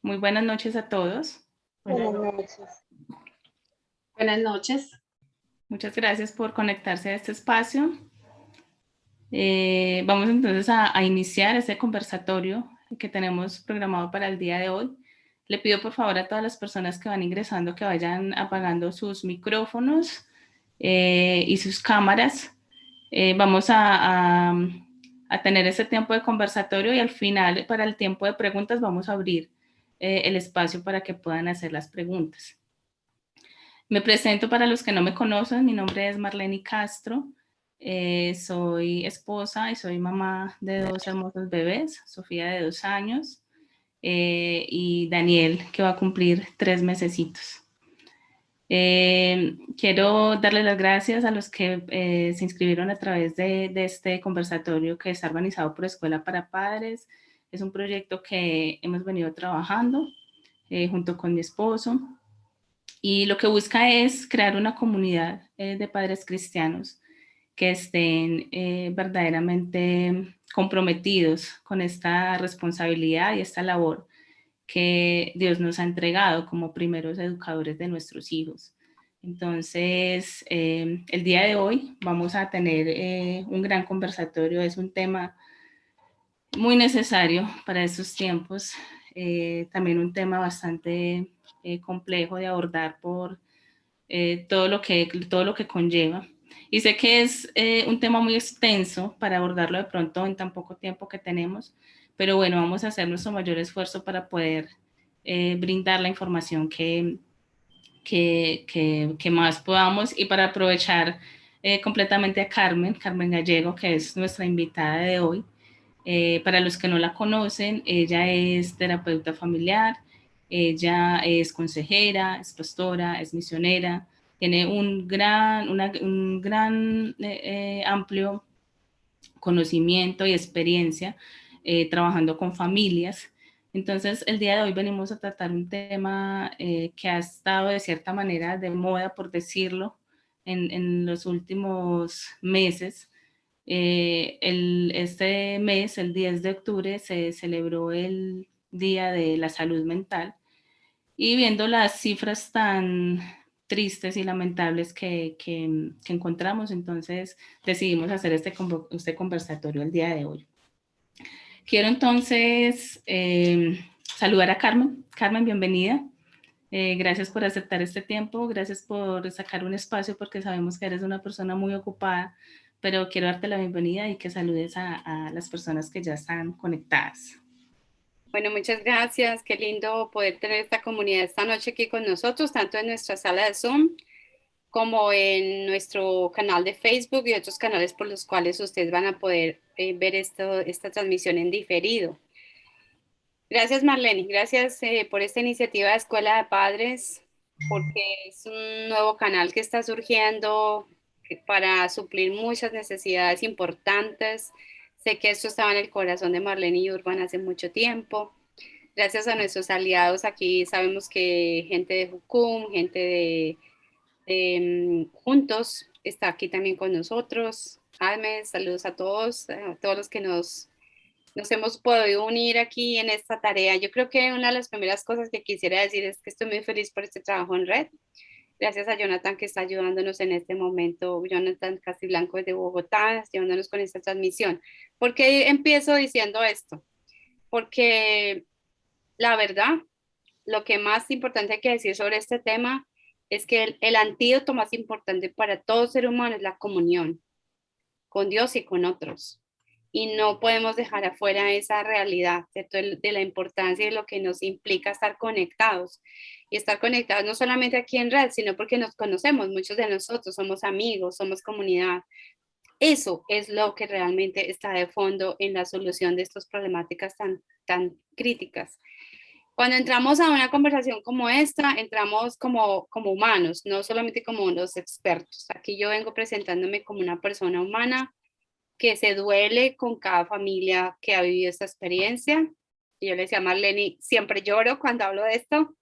Muy buenas noches a todos. Buenas noches. Buenas noches. Muchas gracias por conectarse a este espacio. Vamos entonces a iniciar este conversatorio que tenemos programado para el día de hoy. Le pido por favor a todas las personas que van ingresando que vayan apagando sus micrófonos y sus cámaras. Vamos a tener este tiempo de conversatorio y al final, para el tiempo de preguntas, vamos a abrir el espacio para que puedan hacer las preguntas. Me presento para los que no me conocen, mi nombre es Marlene Castro, soy esposa y soy mamá de dos hermosos bebés, Sofía de 2 años y Daniel que va a cumplir 3 mesecitos. Quiero darle las gracias a los que se inscribieron a través de este conversatorio que está organizado por Escuela para Padres. Es un proyecto que hemos venido trabajando junto con mi esposo. Y lo que busca es crear una comunidad de padres cristianos que estén verdaderamente comprometidos con esta responsabilidad y esta labor que Dios nos ha entregado como primeros educadores de nuestros hijos. Entonces, el día de hoy vamos a tener un gran conversatorio. Es un tema muy necesario para estos tiempos. También un tema bastante complejo de abordar por todo lo que conlleva. Y sé que es un tema muy extenso para abordarlo de pronto en tan poco tiempo que tenemos, pero bueno, vamos a hacer nuestro mayor esfuerzo para poder brindar la información que más podamos y para aprovechar completamente a Carmen Gallego, que es nuestra invitada de hoy. Para los que no la conocen, ella es terapeuta familiar, ella es consejera, es pastora, es misionera, tiene un gran amplio conocimiento y experiencia trabajando con familias. Entonces, el día de hoy venimos a tratar un tema que ha estado de cierta manera de moda, por decirlo, en los últimos meses. Este mes, el 10 de octubre, se celebró el Día de la Salud Mental y viendo las cifras tan tristes y lamentables que encontramos, entonces decidimos hacer este conversatorio el día de hoy. Quiero entonces saludar a Carmen. Carmen, bienvenida. Gracias por aceptar este tiempo, gracias por sacar un espacio porque sabemos que eres una persona muy ocupada, pero quiero darte la bienvenida y que saludes a las personas que ya están conectadas. Bueno, muchas gracias. Qué lindo poder tener esta comunidad esta noche aquí con nosotros, tanto en nuestra sala de Zoom como en nuestro canal de Facebook y otros canales por los cuales ustedes van a poder ver esta transmisión en diferido. Gracias, Marlene. Gracias por esta iniciativa de Escuela de Padres, porque es un nuevo canal que está surgiendo para suplir muchas necesidades importantes. Sé que esto estaba en el corazón de Marlene y Urban hace mucho tiempo. Gracias a nuestros aliados aquí, sabemos que gente de Jucum, gente de Juntos está aquí también con nosotros. Adme, saludos a todos los que nos hemos podido unir aquí en esta tarea. Yo creo que una de las primeras cosas que quisiera decir es que estoy muy feliz por este trabajo en red. Gracias a Jonathan que está ayudándonos en este momento, Jonathan Castiblanco desde Bogotá, ayudándonos con esta transmisión. ¿Por qué empiezo diciendo esto? Porque la verdad, lo que más importante hay que decir sobre este tema es que el antídoto más importante para todo ser humano es la comunión con Dios y con otros. Y no podemos dejar afuera esa realidad, ¿cierto? De la importancia de lo que nos implica estar conectados. Y estar conectados no solamente aquí en red, sino porque nos conocemos, muchos de nosotros somos amigos, somos comunidad. Eso es lo que realmente está de fondo en la solución de estas problemáticas tan críticas. Cuando entramos a una conversación como esta, entramos como humanos, no solamente como unos expertos. Aquí yo vengo presentándome como una persona humana que se duele con cada familia que ha vivido esta experiencia. Y yo le decía a Marlene, siempre lloro cuando hablo de esto,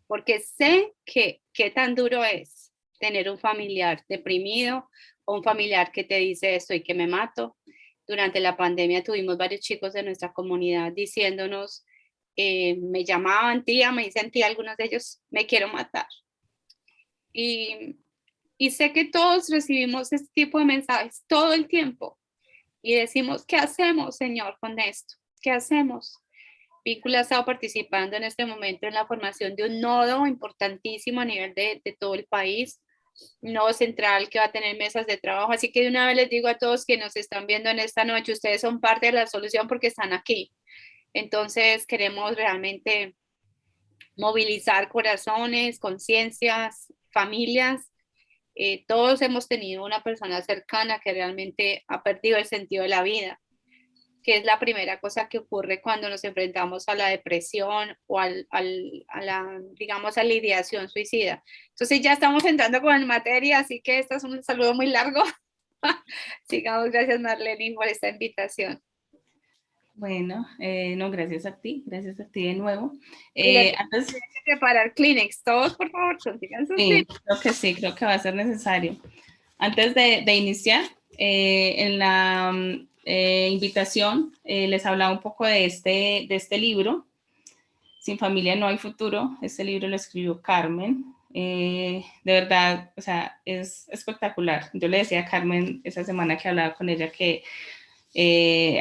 porque sé que qué tan duro es tener un familiar deprimido o un familiar que te dice estoy que me mato. Durante la pandemia tuvimos varios chicos de nuestra comunidad diciéndonos me llamaban tía, me dicen tía, algunos de ellos, me quiero matar. Y sé que todos recibimos este tipo de mensajes todo el tiempo y decimos, ¿qué hacemos, Señor, con esto? ¿Qué hacemos? Víncula ha estado participando en este momento en la formación de un nodo importantísimo a nivel de todo el país, un nodo central que va a tener mesas de trabajo. Así que de una vez les digo a todos que nos están viendo en esta noche, ustedes son parte de la solución porque están aquí. Entonces queremos realmente movilizar corazones, conciencias, familias. Todos hemos tenido una persona cercana que realmente ha perdido el sentido de la vida, que es la primera cosa que ocurre cuando nos enfrentamos a la depresión o a la, digamos, a la ideación suicida. Entonces ya estamos entrando con materia, así que este es un saludo muy largo. Sigamos, gracias Marlene por esta invitación. Bueno, no, gracias a ti de nuevo. Y les Antes, tengo que preparar Kleenex, todos por favor consigan sus Kleenex. sí, creo que va a ser necesario. Antes de iniciar, en la invitación les hablaba un poco de este libro, Sin familia no hay futuro. Este libro lo escribió Carmen. De verdad, o sea, es espectacular. Yo le decía a Carmen esa semana que hablaba con ella que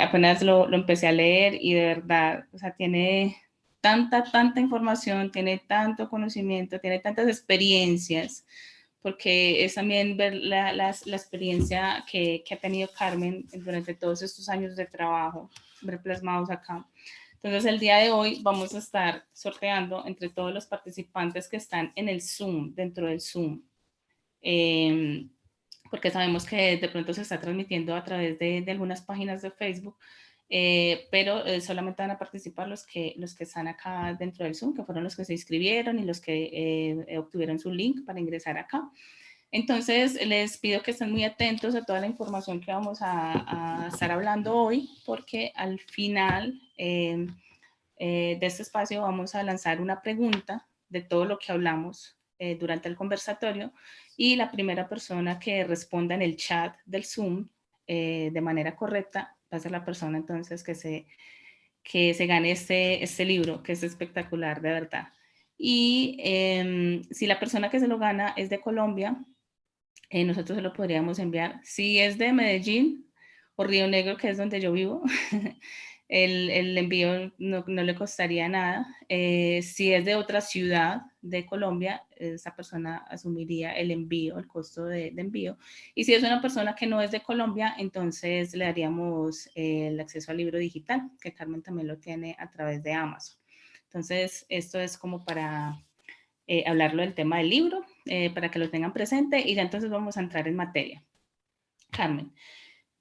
apenas lo empecé a leer y de verdad, o sea, tiene tanta información, tiene tanto conocimiento, tiene tantas experiencias, porque es también ver la experiencia que ha tenido Carmen durante todos estos años de trabajo, ver plasmados acá. Entonces, el día de hoy vamos a estar sorteando entre todos los participantes que están en el Zoom, dentro del Zoom. Porque sabemos que de pronto se está transmitiendo a través de algunas páginas de Facebook, pero solamente van a participar los que están acá dentro del Zoom, que fueron los que se inscribieron y los que obtuvieron su link para ingresar acá. Entonces, les pido que estén muy atentos a toda la información que vamos a estar hablando hoy, porque al final de este espacio vamos a lanzar una pregunta de todo lo que hablamos durante el conversatorio, y la primera persona que responda en el chat del Zoom de manera correcta va a ser la persona entonces que se gane este libro, que es espectacular, de verdad. Y si la persona que se lo gana es de Colombia, nosotros se lo podríamos enviar. Si es de Medellín o Río Negro, que es donde yo vivo, el envío no le costaría nada. Si es de otra ciudad de Colombia, esa persona asumiría el envío, el costo de envío. Y si es una persona que no es de Colombia, entonces le daríamos el acceso al libro digital, que Carmen también lo tiene a través de Amazon. Entonces, esto es como para hablarlo del tema del libro, para que lo tengan presente, y ya entonces vamos a entrar en materia. Carmen,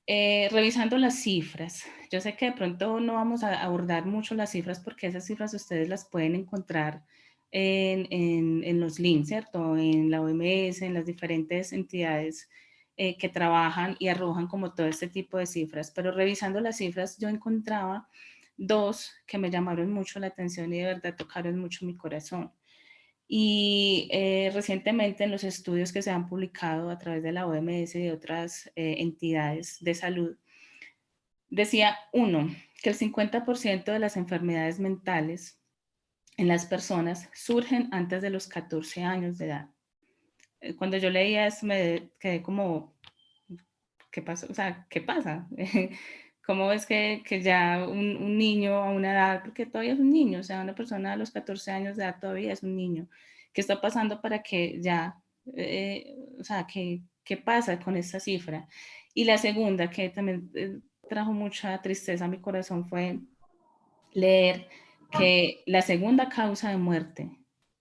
revisando las cifras, yo sé que de pronto no vamos a abordar mucho las cifras porque esas cifras ustedes las pueden encontrar en los links, ¿cierto? En la OMS, en las diferentes entidades que trabajan y arrojan como todo este tipo de cifras, pero revisando las cifras yo encontraba dos que me llamaron mucho la atención y de verdad tocaron mucho mi corazón. Y recientemente en los estudios que se han publicado a través de la OMS y de otras entidades de salud, decía uno, que el 50% de las enfermedades mentales en las personas surgen antes de los 14 años de edad. Cuando yo leía eso me quedé como, ¿qué pasó? O sea, ¿qué pasa? ¿Cómo es que ya un niño a una edad, porque todavía es un niño, o sea, una persona a los 14 años de edad todavía es un niño? ¿Qué está pasando para que ya, o sea, qué pasa con esta cifra? Y la segunda, que también trajo mucha tristeza a mi corazón, fue leer que la segunda causa de muerte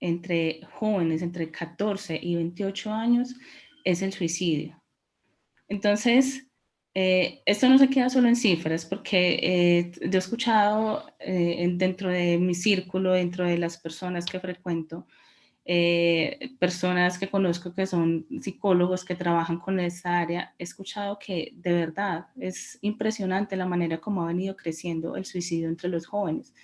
entre jóvenes entre 14 y 28 años es el suicidio. Entonces, esto no se queda solo en cifras, porque yo he escuchado dentro de mi círculo, dentro de las personas que frecuento, personas que conozco que son psicólogos que trabajan con esta área, he escuchado que de verdad es impresionante la manera como ha venido creciendo el suicidio entre los jóvenes.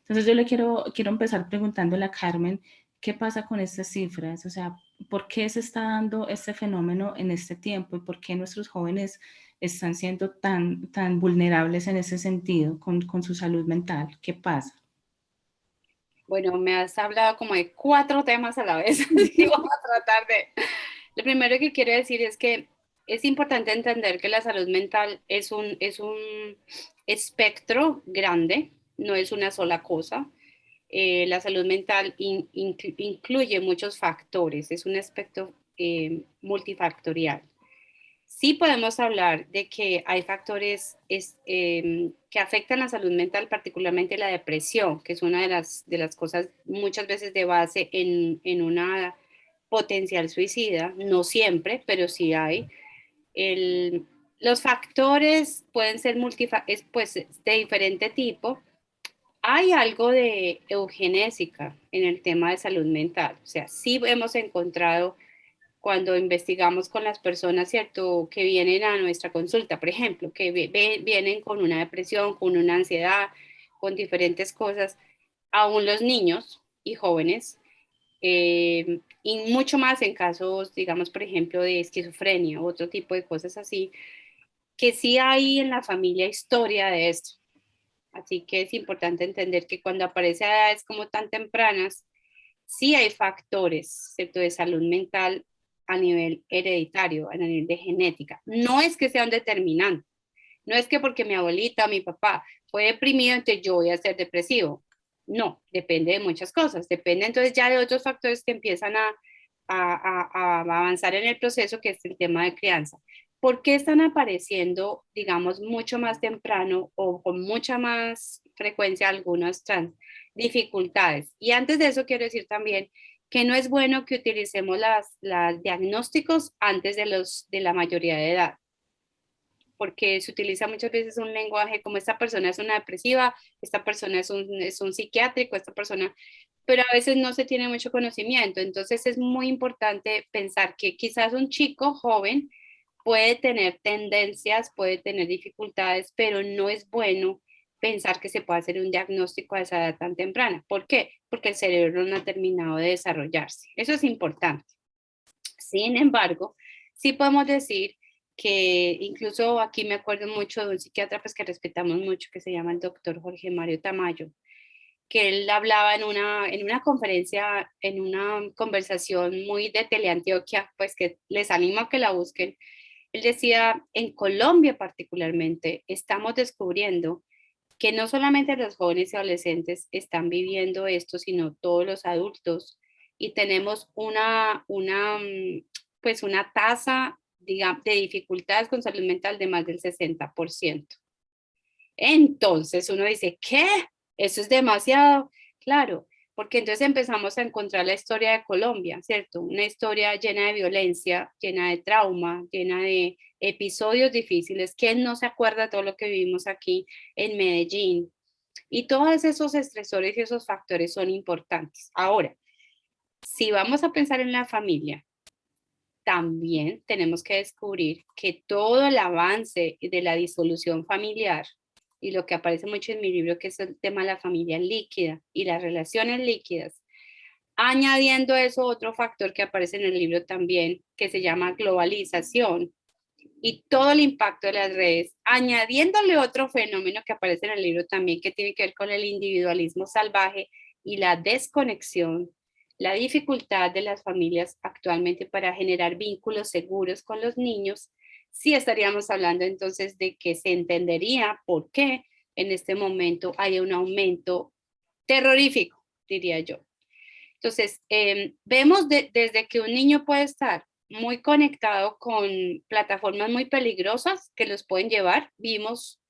Entonces yo le quiero empezar preguntándole a Carmen, ¿qué pasa con estas cifras? O sea, ¿por qué se está dando este fenómeno en este tiempo y por qué nuestros jóvenes están siendo tan vulnerables en ese sentido con su salud mental? ¿Qué pasa? Bueno, me has hablado como de 4 temas a la vez, así que vamos a tratar de... Lo primero que quiero decir es que es importante entender que la salud mental es un espectro grande, no es una sola cosa. La salud mental incluye muchos factores, es un aspecto multifactorial. Sí podemos hablar de que hay factores que afectan la salud mental, particularmente la depresión, que es una de las cosas muchas veces de base en una potencial suicida, no siempre, pero sí hay. El, los factores pueden ser pues, de diferente tipo. Hay algo de eugenésica en el tema de salud mental, o sea, sí hemos encontrado cuando investigamos con las personas, ¿cierto?, que vienen a nuestra consulta, por ejemplo, que vienen con una depresión, con una ansiedad, con diferentes cosas, aún los niños y jóvenes, y mucho más en casos, digamos, por ejemplo, de esquizofrenia, otro tipo de cosas así, que sí hay en la familia historia de esto. Así que es importante entender que cuando aparece a edades como tan tempranas, sí hay factores, ¿cierto?, de salud mental a nivel hereditario, a nivel de genética. No es que sea un determinante, no es que porque mi abuelita o mi papá fue deprimido, entonces yo voy a ser depresivo. No, depende de muchas cosas, depende entonces ya de otros factores que empiezan a avanzar en el proceso, que es el tema de crianza. ¿Por qué están apareciendo, digamos, mucho más temprano o con mucha más frecuencia algunas dificultades? Y antes de eso quiero decir también que no es bueno que utilicemos las diagnósticos antes de la mayoría de edad, porque se utiliza muchas veces un lenguaje como esta persona es una depresiva, esta persona es un psiquiátrico, esta persona, pero a veces no se tiene mucho conocimiento. Entonces es muy importante pensar que quizás un chico joven puede tener tendencias, puede tener dificultades, pero no es bueno pensar que se puede hacer un diagnóstico a esa edad tan temprana. ¿Por qué? Porque el cerebro no ha terminado de desarrollarse. Eso es importante. Sin embargo, sí podemos decir que incluso aquí me acuerdo mucho de un psiquiatra pues, que respetamos mucho, que se llama el doctor Jorge Mario Tamayo, que él hablaba en una conferencia, en una conversación muy de Teleantioquia, pues que les animo a que la busquen. Él decía, en Colombia particularmente, estamos descubriendo que no solamente los jóvenes y adolescentes están viviendo esto, sino todos los adultos. Y tenemos pues una tasa, digamos, de dificultades con salud mental de más del 60%. Entonces uno dice, ¿qué? Eso es demasiado. Claro, porque entonces empezamos a encontrar la historia de Colombia, ¿cierto? Una historia llena de violencia, llena de trauma, llena de episodios difíciles. ¿Quién no se acuerda de todo lo que vivimos aquí en Medellín? Y todos esos estresores y esos factores son importantes. Ahora, si vamos a pensar en la familia, también tenemos que descubrir que todo el avance de la disolución familiar y lo que aparece mucho en mi libro, que es el tema de la familia líquida y las relaciones líquidas, añadiendo eso otro factor que aparece en el libro también, que se llama globalización y todo el impacto de las redes, añadiéndole otro fenómeno que aparece en el libro también, que tiene que ver con el individualismo salvaje y la desconexión, la dificultad de las familias actualmente para generar vínculos seguros con los niños. Sí estaríamos hablando entonces de que se entendería por qué en este momento hay un aumento terrorífico, diría yo. Entonces, vemos desde que un niño puede estar muy conectado con plataformas muy peligrosas que los pueden llevar. Vimos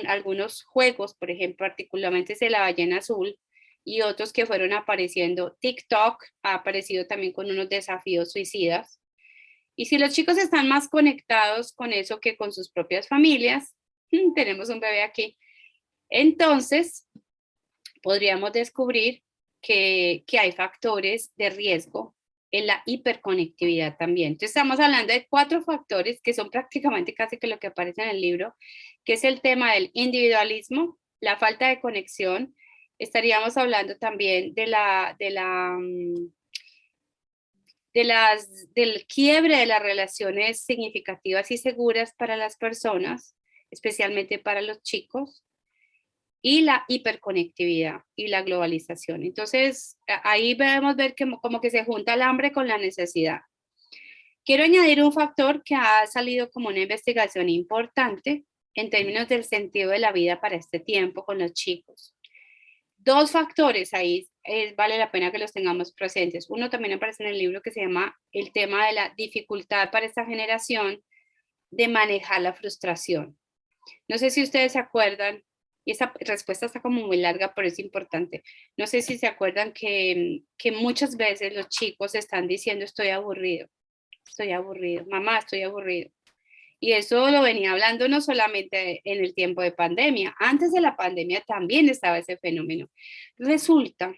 algunos juegos, por ejemplo, particularmente de la ballena azul y otros que fueron apareciendo. TikTok ha aparecido también con unos desafíos suicidas. Y si los chicos están más conectados con eso que con sus propias familias, tenemos un bebé aquí, entonces podríamos descubrir que hay factores de riesgo en la hiperconectividad también. Entonces estamos hablando de 4 factores que son prácticamente casi que lo que aparece en el libro, que es el tema del individualismo, la falta de conexión. Estaríamos hablando también del quiebre de las relaciones significativas y seguras para las personas, especialmente para los chicos. y la hiperconectividad y la globalización. Entonces, ahí podemos ver que como que se junta el hambre con la necesidad. Quiero añadir un factor que ha salido como una investigación importante en términos del sentido de la vida para este tiempo con los chicos. Dos factores ahí vale la pena que los tengamos presentes. Uno también aparece en el libro que se llama el tema de la dificultad para esta generación de manejar la frustración. No sé si ustedes se acuerdan, y esa respuesta está como muy larga, pero es importante. No sé si se acuerdan que muchas veces los chicos están diciendo estoy aburrido, mamá, estoy aburrido. Y eso lo venía hablando no solamente en el tiempo de pandemia, antes de la pandemia también estaba ese fenómeno. Resulta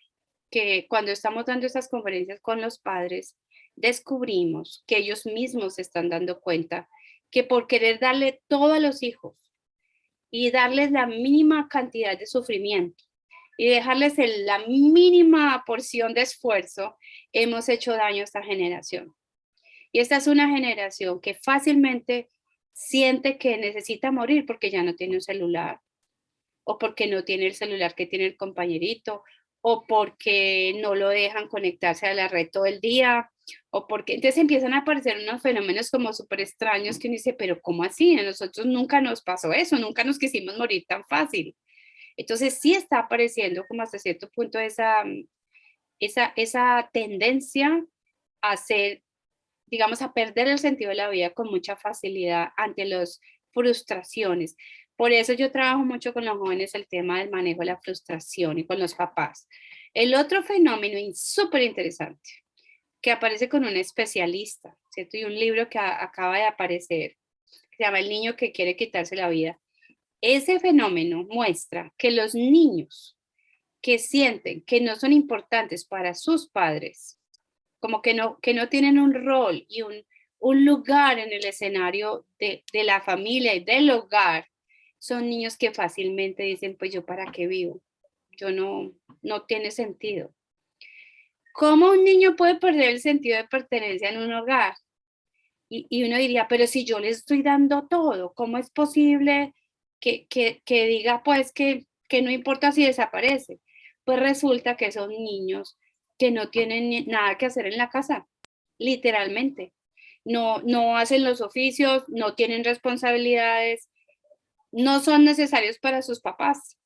que cuando estamos dando estas conferencias con los padres, descubrimos que ellos mismos se están dando cuenta que por querer darle todo a los hijos y darles la mínima cantidad de sufrimiento y dejarles la mínima porción de esfuerzo, hemos hecho daño a esta generación. Y esta es una generación que fácilmente siente que necesita morir porque ya no tiene un celular, o porque no tiene el celular que tiene el compañerito, o porque no lo dejan conectarse a la red todo el día, o porque entonces empiezan a aparecer unos fenómenos como súper extraños que uno dice, pero ¿cómo así? A nosotros nunca nos pasó eso, nunca nos quisimos morir tan fácil. Entonces sí está apareciendo como hasta cierto punto esa tendencia a ser, digamos, a perder el sentido de la vida con mucha facilidad ante las frustraciones. Por eso yo trabajo mucho con los jóvenes el tema del manejo de la frustración y con los papás. El otro fenómeno súper interesante que aparece con un especialista, ¿cierto? Y un libro que acaba de aparecer, que se llama El niño que quiere quitarse la vida. Ese fenómeno muestra que los niños que sienten que no son importantes para sus padres, como que no tienen un rol y un lugar en el escenario de la familia y del hogar, son niños que fácilmente dicen, pues yo para qué vivo, yo no tiene sentido. ¿Cómo un niño puede perder el sentido de pertenencia en un hogar? Y uno diría, pero si yo le estoy dando todo, ¿cómo es posible que diga pues que no importa si desaparece? Pues resulta que son niños que no tienen nada que hacer en la casa, literalmente. No hacen los oficios, no tienen responsabilidades, no son necesarios para sus papás.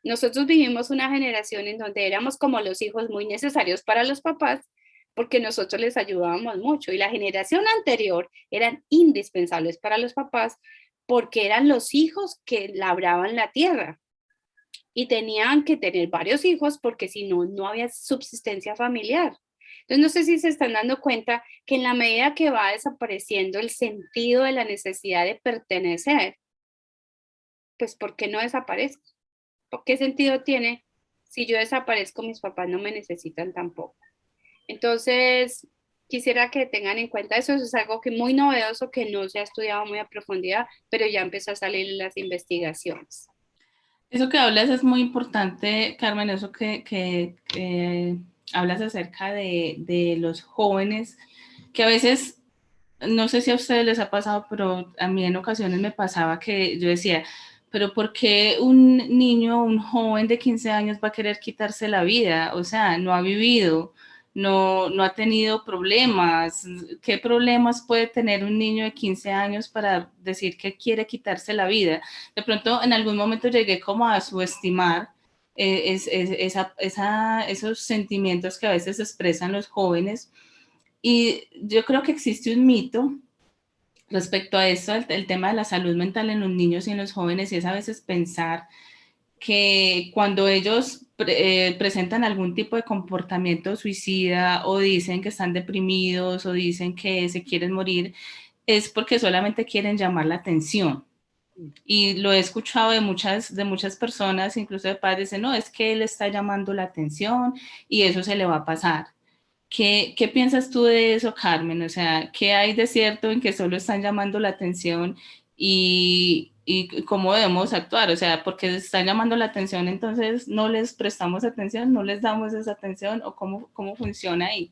Nosotros vivimos una generación en donde éramos como los hijos muy necesarios para los papás porque nosotros les ayudábamos mucho y la generación anterior eran indispensables para los papás porque eran los hijos que labraban la tierra y tenían que tener varios hijos porque si no, no había subsistencia familiar. Entonces, no sé si se están dando cuenta que en la medida que va desapareciendo el sentido de la necesidad de pertenecer, pues ¿por qué no desaparezco? ¿Qué sentido tiene si yo desaparezco, mis papás no me necesitan tampoco? Entonces, quisiera que tengan en cuenta eso. Eso es algo que muy novedoso, que no se ha estudiado muy a profundidad, pero ya empezó a salir en las investigaciones. Eso que hablas es muy importante, Carmen, eso hablas acerca de los jóvenes, que a veces, no sé si a ustedes les ha pasado, pero a mí en ocasiones me pasaba que yo decía, pero ¿por qué un niño, un joven de 15 años va a querer quitarse la vida? O sea, no ha vivido, no ha tenido problemas. ¿Qué problemas puede tener un niño de 15 años para decir que quiere quitarse la vida? De pronto, en algún momento llegué como a subestimar esos sentimientos que a veces expresan los jóvenes. Y yo creo que existe un mito respecto a eso, el tema de la salud mental en los niños y en los jóvenes, y es a veces pensar que cuando ellos presentan algún tipo de comportamiento suicida o dicen que están deprimidos o dicen que se quieren morir, es porque solamente quieren llamar la atención. Y lo he escuchado de muchas personas, incluso de padres, dicen, no, es que él está llamando la atención y eso se le va a pasar. ¿Qué piensas tú de eso, Carmen? O sea, ¿qué hay de cierto en que solo están llamando la atención y cómo debemos actuar? O sea, porque están llamando la atención, entonces no les prestamos atención, no les damos esa atención, o cómo funciona ahí.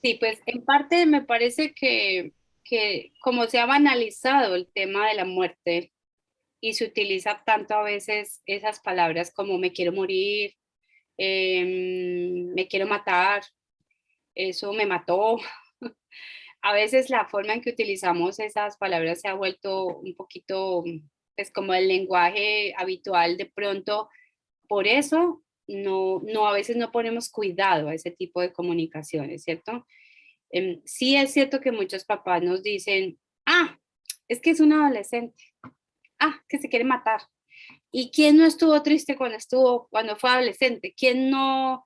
Sí, pues en parte me parece que como se ha banalizado el tema de la muerte y se utiliza tanto a veces esas palabras como me quiero morir, me quiero matar, eso me mató. A veces la forma en que utilizamos esas palabras se ha vuelto un poquito, pues como el lenguaje habitual de pronto. Por eso no, a veces no ponemos cuidado a ese tipo de comunicaciones, ¿cierto? Sí es cierto que muchos papás nos dicen, ah, es que es un adolescente, ah, que se quiere matar. ¿Y quién no estuvo triste cuando fue adolescente? ¿Quién no?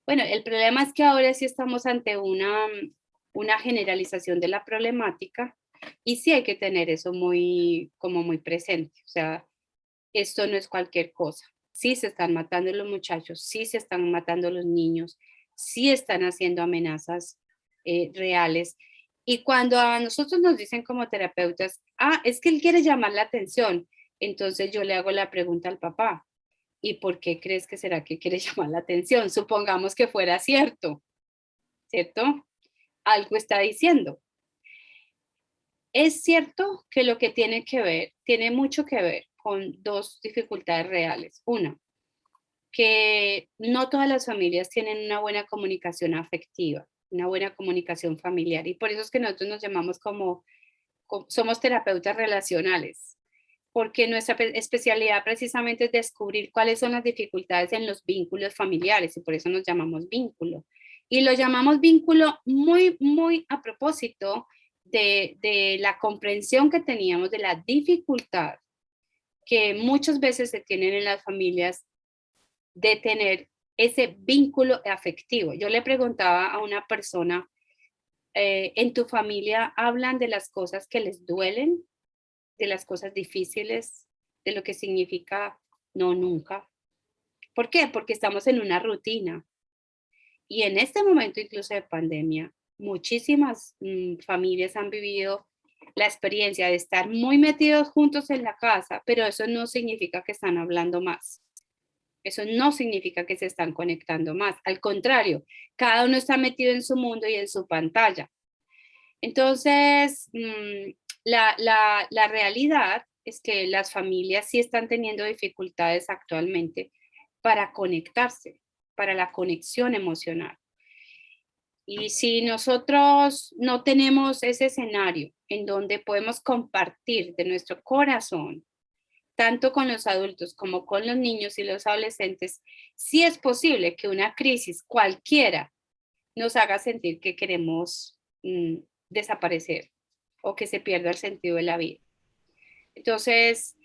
Bueno, el problema es que ahora sí estamos ante una generalización de la problemática y sí hay que tener eso como muy presente. O sea, esto no es cualquier cosa. Sí se están matando los muchachos, sí se están matando los niños, sí están haciendo amenazas reales. Y cuando a nosotros nos dicen como terapeutas, ah, es que él quiere llamar la atención, entonces yo le hago la pregunta al papá, ¿y por qué crees que será que quiere llamar la atención? Supongamos que fuera cierto, ¿cierto? Algo está diciendo. Es cierto que lo que tiene mucho que ver con dos dificultades reales. Una, que no todas las familias tienen una buena comunicación afectiva, una buena comunicación familiar. Y por eso es que nosotros nos llamamos somos terapeutas relacionales, porque nuestra especialidad precisamente es descubrir cuáles son las dificultades en los vínculos familiares y por eso nos llamamos vínculo. Y lo llamamos vínculo muy, muy a propósito de la comprensión que teníamos de la dificultad que muchas veces se tienen en las familias de tener ese vínculo afectivo. Yo le preguntaba a una persona, ¿en tu familia hablan de las cosas que les duelen, de las cosas difíciles, de lo que significa no nunca? ¿Por qué? Porque estamos en una rutina. Y en este momento incluso de pandemia, muchísimas familias han vivido la experiencia de estar muy metidos juntos en la casa, pero eso no significa que están hablando más. Eso no significa que se están conectando más. Al contrario, cada uno está metido en su mundo y en su pantalla. Entonces, la realidad es que las familias sí están teniendo dificultades actualmente para conectarse, para la conexión emocional. Y si nosotros no tenemos ese escenario en donde podemos compartir de nuestro corazón, tanto con los adultos como con los niños y los adolescentes, sí es posible que una crisis cualquiera nos haga sentir que queremos desaparecer o que se pierda el sentido de la vida. Entonces,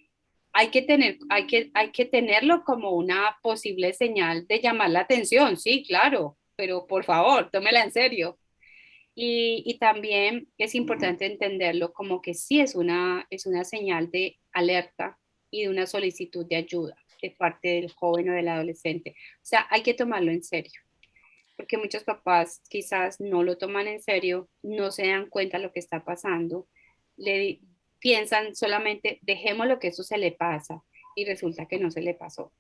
hay que tenerlo como una posible señal de llamar la atención, sí, claro, pero por favor, tómela en serio. Y también es importante entenderlo como que sí es una señal de alerta y de una solicitud de ayuda de parte del joven o del adolescente. O sea, hay que tomarlo en serio, porque muchos papás quizás no lo toman en serio, no se dan cuenta de lo que está pasando, le piensan solamente, dejémoslo que eso se le pasa, y resulta que no se le pasó.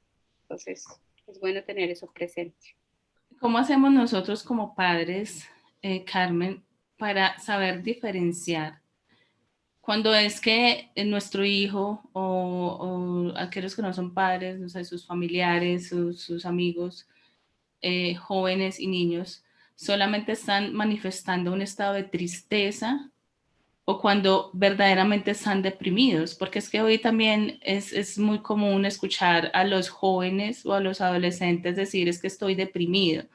Entonces, es bueno tener eso presente. ¿Cómo hacemos nosotros como padres, Carmen, para saber diferenciar cuando es que nuestro hijo o aquellos que no son padres, no sé, sus familiares, sus amigos, jóvenes y niños, solamente están manifestando un estado de tristeza o cuando verdaderamente están deprimidos? Porque es que hoy también es muy común escuchar a los jóvenes o a los adolescentes decir es que estoy deprimido.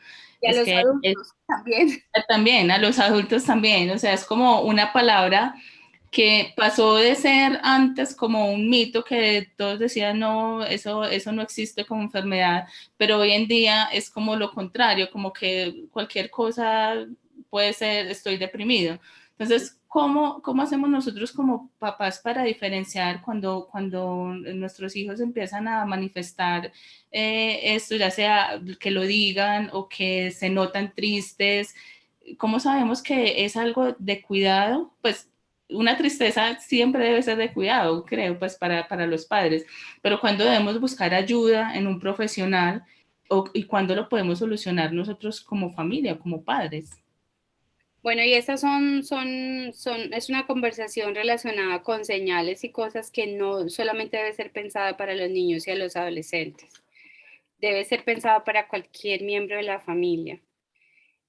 Y a Es los que adultos también. también, a los adultos también, o sea, es como una palabra que pasó de ser antes como un mito que todos decían, no, eso no existe como enfermedad, pero hoy en día es como lo contrario, como que cualquier cosa puede ser, estoy deprimido. Entonces, ¿cómo hacemos nosotros como papás para diferenciar cuando nuestros hijos empiezan a manifestar esto, ya sea que lo digan o que se notan tristes? ¿Cómo sabemos que es algo de cuidado? Pues una tristeza siempre debe ser de cuidado, creo, pues para los padres, pero cuando debemos buscar ayuda en un profesional y cuándo lo podemos solucionar nosotros como familia, como padres. Bueno, y estas es una conversación relacionada con señales y cosas que no solamente debe ser pensada para los niños y a los adolescentes, debe ser pensada para cualquier miembro de la familia.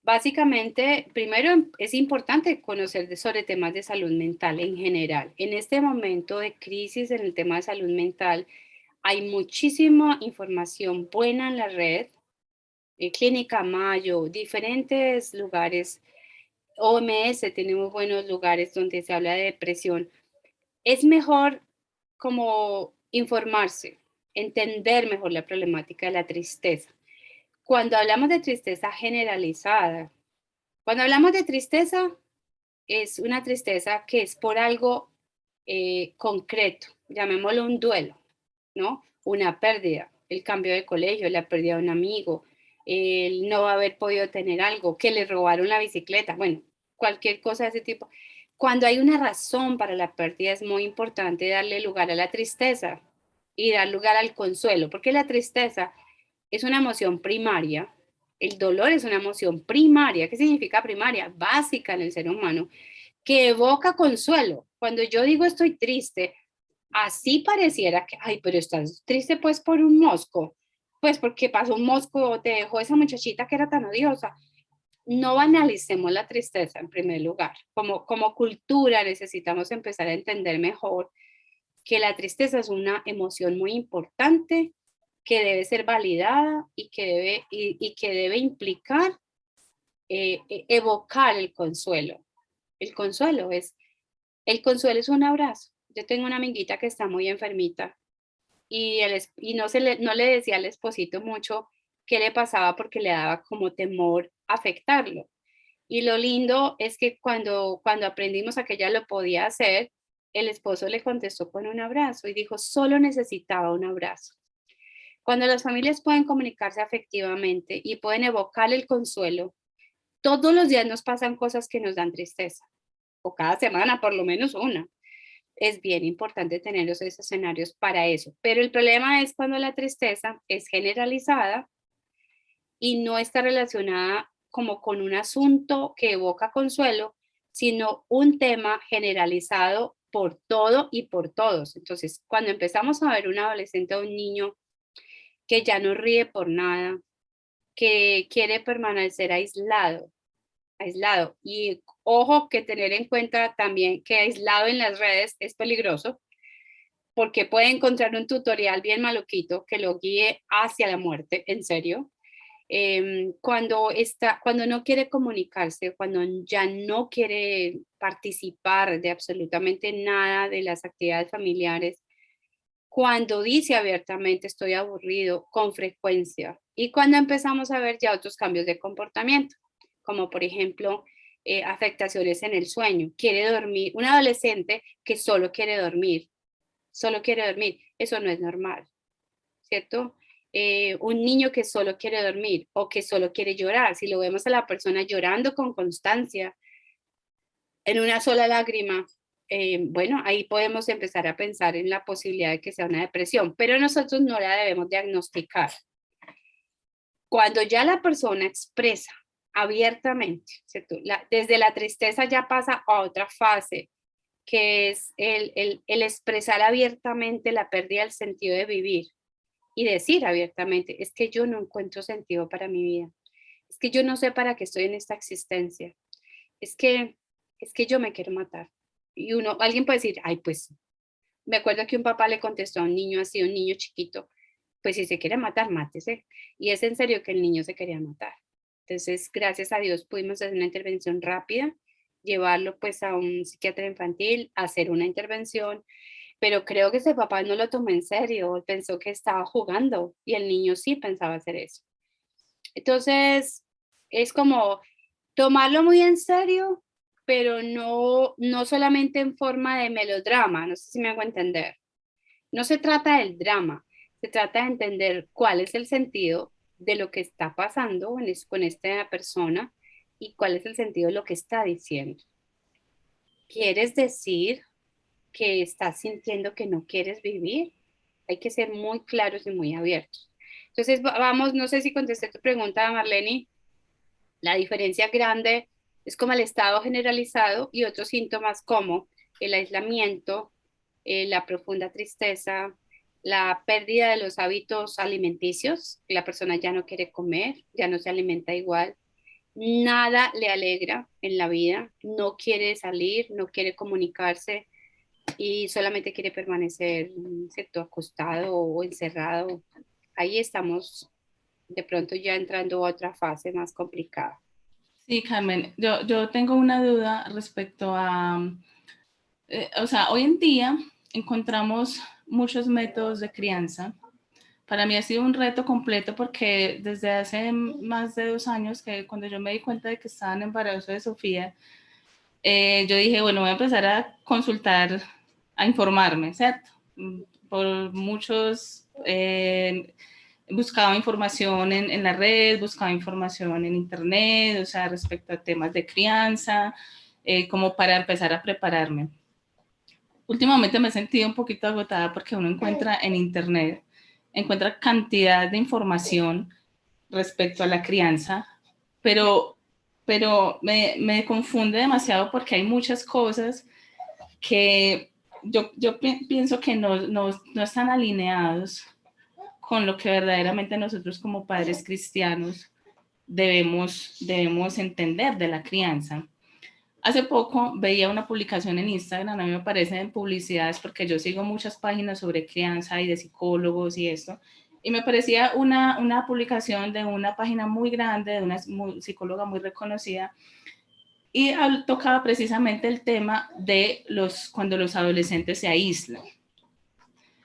Básicamente, primero es importante conocer sobre temas de salud mental en general. En este momento de crisis en el tema de salud mental, hay muchísima información buena en la red, Clínica Mayo, diferentes lugares, OMS tiene muy buenos lugares donde se habla de depresión. Es mejor como informarse, entender mejor la problemática de la tristeza. Cuando hablamos de tristeza generalizada, cuando hablamos de tristeza, es una tristeza que es por algo concreto, llamémoslo un duelo, ¿no? Una pérdida, el cambio de colegio, la pérdida de un amigo, el no haber podido tener algo, que le robaron la bicicleta, bueno, cualquier cosa de ese tipo. Cuando hay una razón para la pérdida es muy importante darle lugar a la tristeza y dar lugar al consuelo, porque la tristeza es una emoción primaria, el dolor es una emoción primaria. ¿Qué significa primaria? Básica en el ser humano, que evoca consuelo. Cuando yo digo estoy triste, así pareciera que, ay, pero estás triste pues por un mosco, pues porque pasó un mosco o te dejó esa muchachita que era tan odiosa. No banalicemos la tristeza en primer lugar. Como cultura necesitamos empezar a entender mejor que la tristeza es una emoción muy importante que debe ser validada y que debe implicar evocar el consuelo. El consuelo es, el consuelo es un abrazo. Yo tengo una amiguita que está muy enfermita y no le decía al esposito mucho qué le pasaba porque le daba como temor afectarlo. Y lo lindo es que cuando aprendimos a que ella lo podía hacer, el esposo le contestó con un abrazo y dijo, solo necesitaba un abrazo. Cuando las familias pueden comunicarse afectivamente y pueden evocar el consuelo, todos los días nos pasan cosas que nos dan tristeza, o cada semana por lo menos una. Es bien importante tener esos escenarios para eso. Pero el problema es cuando la tristeza es generalizada y no está relacionada como con un asunto que evoca consuelo, sino un tema generalizado por todo y por todos. Entonces, cuando empezamos a ver un adolescente o un niño que ya no ríe por nada, que quiere permanecer aislado. Y ojo que tener en cuenta también que aislado en las redes es peligroso porque puede encontrar un tutorial bien maluquito que lo guíe hacia la muerte, en serio. Cuando no quiere comunicarse, cuando ya no quiere participar de absolutamente nada de las actividades familiares, cuando dice abiertamente estoy aburrido con frecuencia y cuando empezamos a ver ya otros cambios de comportamiento, como por ejemplo afectaciones en el sueño, quiere dormir, un adolescente que solo quiere dormir, eso no es normal, ¿cierto? Un niño que solo quiere dormir o que solo quiere llorar, si lo vemos a la persona llorando con constancia, en una sola lágrima, bueno, ahí podemos empezar a pensar en la posibilidad de que sea una depresión, pero nosotros no la debemos diagnosticar. Cuando ya la persona expresa abiertamente, ¿cierto? Desde la tristeza ya pasa a otra fase, que es el expresar abiertamente la pérdida del sentido de vivir y decir abiertamente, es que yo no encuentro sentido para mi vida, es que yo no sé para qué estoy en esta existencia, es que, es que yo me quiero matar. Y alguien puede decir, ay, pues, me acuerdo que un papá le contestó a un niño así, un niño chiquito, pues si se quiere matar, mátese. Y es en serio que el niño se quería matar. Entonces, gracias a Dios pudimos hacer una intervención rápida, llevarlo pues a un psiquiatra infantil, hacer una intervención, pero creo que ese papá no lo tomó en serio, pensó que estaba jugando y el niño sí pensaba hacer eso. Entonces, es como tomarlo muy en serio, pero no solamente en forma de melodrama, no sé si me hago entender. No se trata del drama, se trata de entender cuál es el sentido de lo que está pasando con esta persona y cuál es el sentido de lo que está diciendo. ¿Quieres decir que estás sintiendo que no quieres vivir? Hay que ser muy claros y muy abiertos. Entonces, vamos, no sé si contesté tu pregunta, Marlene, la diferencia grande. Es como el estado generalizado y otros síntomas como el aislamiento, la profunda tristeza, la pérdida de los hábitos alimenticios, la persona ya no quiere comer, ya no se alimenta igual, nada le alegra en la vida, no quiere salir, no quiere comunicarse y solamente quiere permanecer, ¿cierto?, acostado o encerrado. Ahí estamos de pronto ya entrando a otra fase más complicada. Sí, Carmen, yo tengo una duda respecto a, o sea, hoy en día encontramos muchos métodos de crianza. Para mí ha sido un reto completo porque desde hace más de 2 años, que cuando yo me di cuenta de que estaba en embarazo de Sofía, yo dije, bueno, voy a empezar a consultar, a informarme, ¿cierto? Por muchos, buscaba información en la red, buscaba información en internet, o sea, respecto a temas de crianza, como para empezar a prepararme. Últimamente me he sentido un poquito agotada porque uno encuentra en internet, encuentra cantidad de información respecto a la crianza, pero, pero me confunde demasiado porque hay muchas cosas que yo pienso que no están alineados con lo que verdaderamente nosotros como padres cristianos debemos entender de la crianza. Hace poco veía una publicación en Instagram, a mí me parecen publicidades porque yo sigo muchas páginas sobre crianza y de psicólogos y esto, y me parecía una publicación de una página muy grande, de una psicóloga muy reconocida, y tocaba precisamente el tema de cuando los adolescentes se aíslan.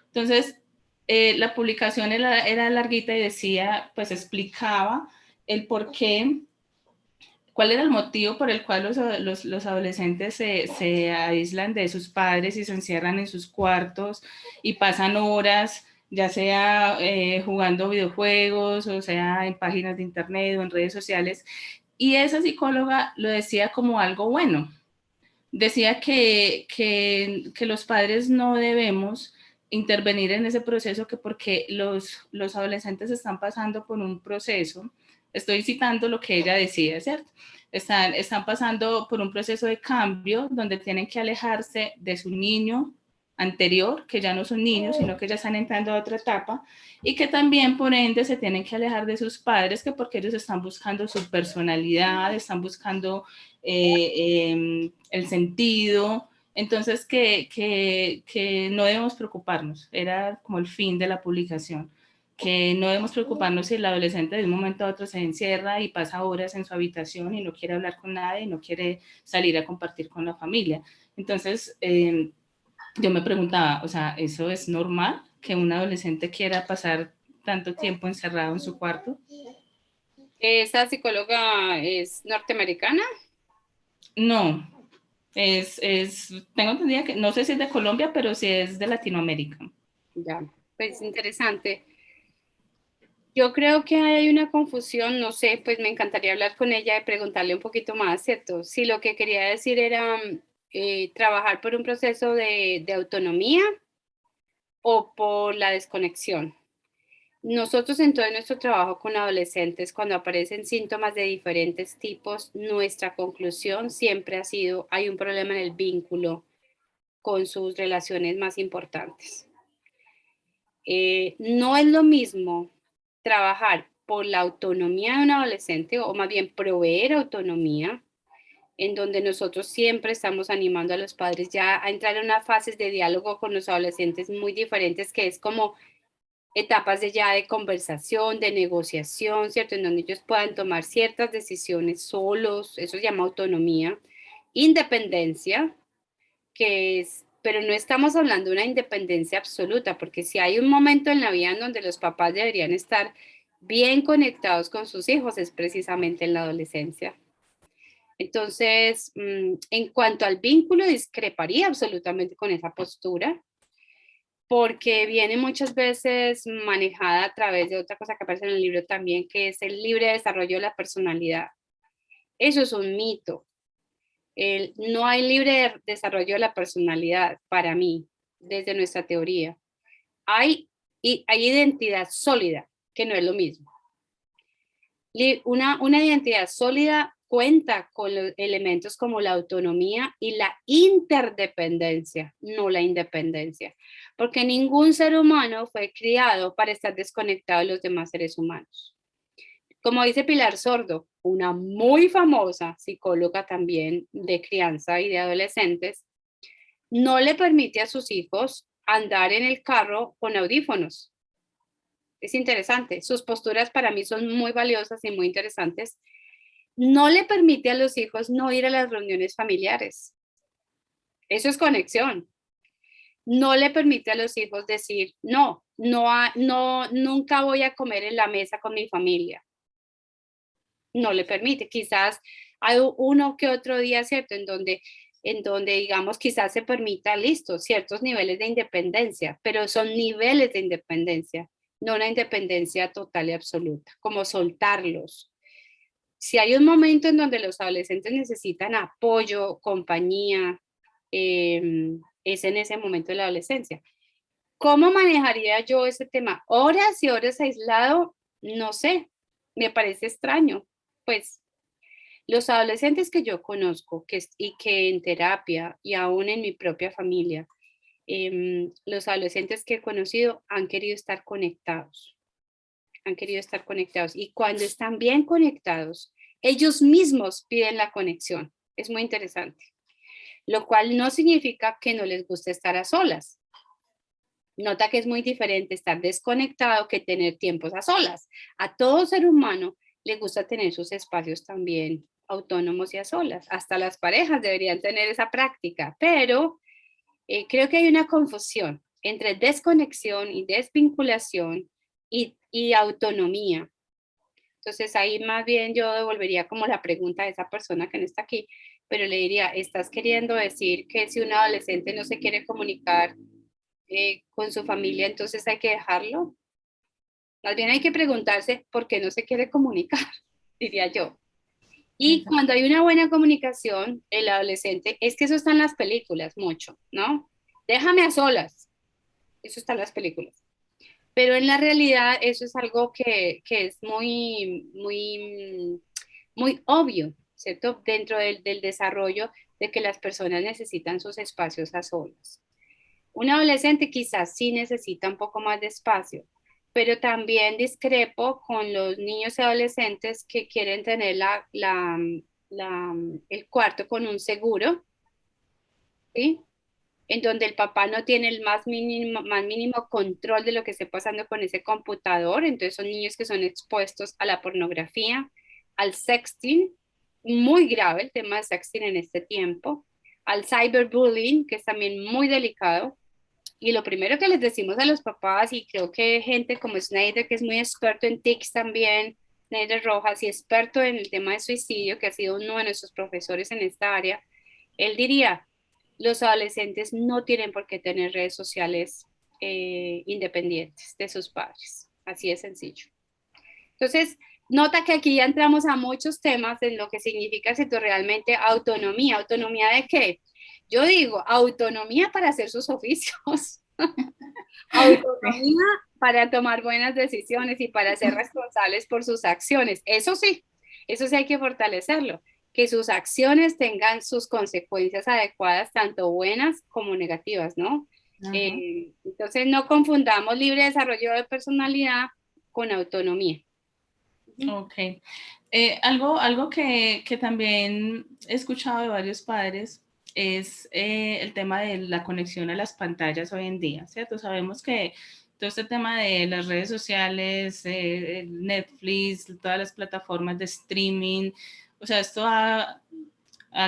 Entonces, la publicación era larguita y decía, pues explicaba el por qué, cuál era el motivo por el cual los adolescentes se aíslan de sus padres y se encierran en sus cuartos y pasan horas, ya sea jugando videojuegos, o sea en páginas de internet o en redes sociales. Y esa psicóloga lo decía como algo bueno. Decía que los padres no debemos intervenir en ese proceso, que porque los adolescentes están pasando por un proceso, estoy citando lo que ella decía, ¿cierto? Están pasando por un proceso de cambio donde tienen que alejarse de su niño anterior, que ya no son niños, sino que ya están entrando a otra etapa, y que también por ende se tienen que alejar de sus padres, que porque ellos están buscando su personalidad, están buscando el sentido, entonces que no debemos preocuparnos, era como el fin de la publicación, que no debemos preocuparnos si el adolescente de un momento a otro se encierra y pasa horas en su habitación y no quiere hablar con nadie y no quiere salir a compartir con la familia. Entonces, yo me preguntaba, o sea, ¿eso es normal que un adolescente quiera pasar tanto tiempo encerrado en su cuarto? ¿Esa psicóloga es norteamericana? No, tengo entendido que, no sé si es de Colombia, pero sí es de Latinoamérica. Ya, pues interesante. Yo creo que hay una confusión, no sé, pues me encantaría hablar con ella y preguntarle un poquito más, ¿cierto? Si lo que quería decir era trabajar por un proceso de autonomía o por la desconexión. Nosotros en todo nuestro trabajo con adolescentes, cuando aparecen síntomas de diferentes tipos, nuestra conclusión siempre ha sido, hay un problema en el vínculo con sus relaciones más importantes. No es lo mismo trabajar por la autonomía de un adolescente o más bien proveer autonomía, en donde nosotros siempre estamos animando a los padres ya a entrar en unas fases de diálogo con los adolescentes muy diferentes, que es como etapas de ya de conversación, de negociación, ¿cierto? En donde ellos puedan tomar ciertas decisiones solos, eso se llama autonomía, independencia, que es, pero no estamos hablando de una independencia absoluta, porque si hay un momento en la vida en donde los papás deberían estar bien conectados con sus hijos, es precisamente en la adolescencia. Entonces, en cuanto al vínculo, discreparía absolutamente con esa postura, porque viene muchas veces manejada a través de otra cosa que aparece en el libro también, que es el libre desarrollo de la personalidad. Eso es un mito. No hay libre desarrollo de la personalidad para mí, desde nuestra teoría. Hay, hay identidad sólida, que no es lo mismo. Una identidad sólida cuenta con los elementos como la autonomía y la interdependencia, no la independencia, porque ningún ser humano fue criado para estar desconectado de los demás seres humanos. Como dice Pilar Sordo, una muy famosa psicóloga también de crianza y de adolescentes, no le permite a sus hijos andar en el carro con audífonos. Es interesante, sus posturas para mí son muy valiosas y muy interesantes. No le permite a los hijos no ir a las reuniones familiares. Eso es conexión. No le permite a los hijos decir, no, nunca voy a comer en la mesa con mi familia. No le permite. Quizás hay uno que otro día, ¿cierto? En donde digamos, quizás se permita, listo, ciertos niveles de independencia, pero son niveles de independencia, no una independencia total y absoluta, como soltarlos. Si hay un momento en donde los adolescentes necesitan apoyo, compañía, es en ese momento de la adolescencia. ¿Cómo manejaría yo ese tema? Horas y horas aislado, no sé, me parece extraño. Pues los adolescentes que yo conozco y que en terapia y aún en mi propia familia, los adolescentes que he conocido han querido estar conectados, han querido estar conectados y cuando están bien conectados, ellos mismos piden la conexión. Es muy interesante, lo cual no significa que no les guste estar a solas. Nota que es muy diferente estar desconectado que tener tiempos a solas. A todo ser humano le gusta tener sus espacios también autónomos y a solas. Hasta las parejas deberían tener esa práctica, pero creo que hay una confusión entre desconexión y desvinculación y autonomía. Entonces ahí más bien yo devolvería como la pregunta a esa persona que no está aquí, pero le diría, ¿estás queriendo decir que si un adolescente no se quiere comunicar con su familia, entonces hay que dejarlo? Más bien hay que preguntarse por qué no se quiere comunicar, diría yo. Y Exacto. cuando hay una buena comunicación, el adolescente, es que eso está en las películas mucho, ¿no? Déjame a solas, eso está en las películas. Pero en la realidad eso es algo que es muy obvio, ¿cierto? Dentro del desarrollo de que las personas necesitan sus espacios a solas. Un adolescente quizás sí necesita un poco más de espacio, pero también discrepo con los niños y adolescentes que quieren tener el cuarto con un seguro, ¿sí? En donde el papá no tiene el más mínimo control de lo que esté pasando con ese computador. Entonces son niños que son expuestos a la pornografía, al sexting, muy grave el tema de sexting en este tiempo, al cyberbullying, que es también muy delicado. Y lo primero que les decimos a los papás, y creo que gente como Snyder, que es muy experto en TICs también, Snyder Rojas, y experto en el tema de suicidio, que ha sido uno de nuestros profesores en esta área, él diría, los adolescentes no tienen por qué tener redes sociales independientes de sus padres. Así de sencillo. Entonces, nota que aquí ya entramos a muchos temas en lo que significa si tú realmente autonomía. ¿Autonomía de qué? Yo digo, autonomía para hacer sus oficios, autonomía para tomar buenas decisiones y para ser responsables por sus acciones. Eso sí hay que fortalecerlo, que sus acciones tengan sus consecuencias adecuadas, tanto buenas como negativas, ¿no? Ajá. Entonces, no confundamos libre desarrollo de personalidad con autonomía. Ok. Algo que también he escuchado de varios padres es el tema de la conexión a las pantallas hoy en día, ¿cierto? Sabemos que todo este tema de las redes sociales, Netflix, todas las plataformas de streaming, o sea, esto ha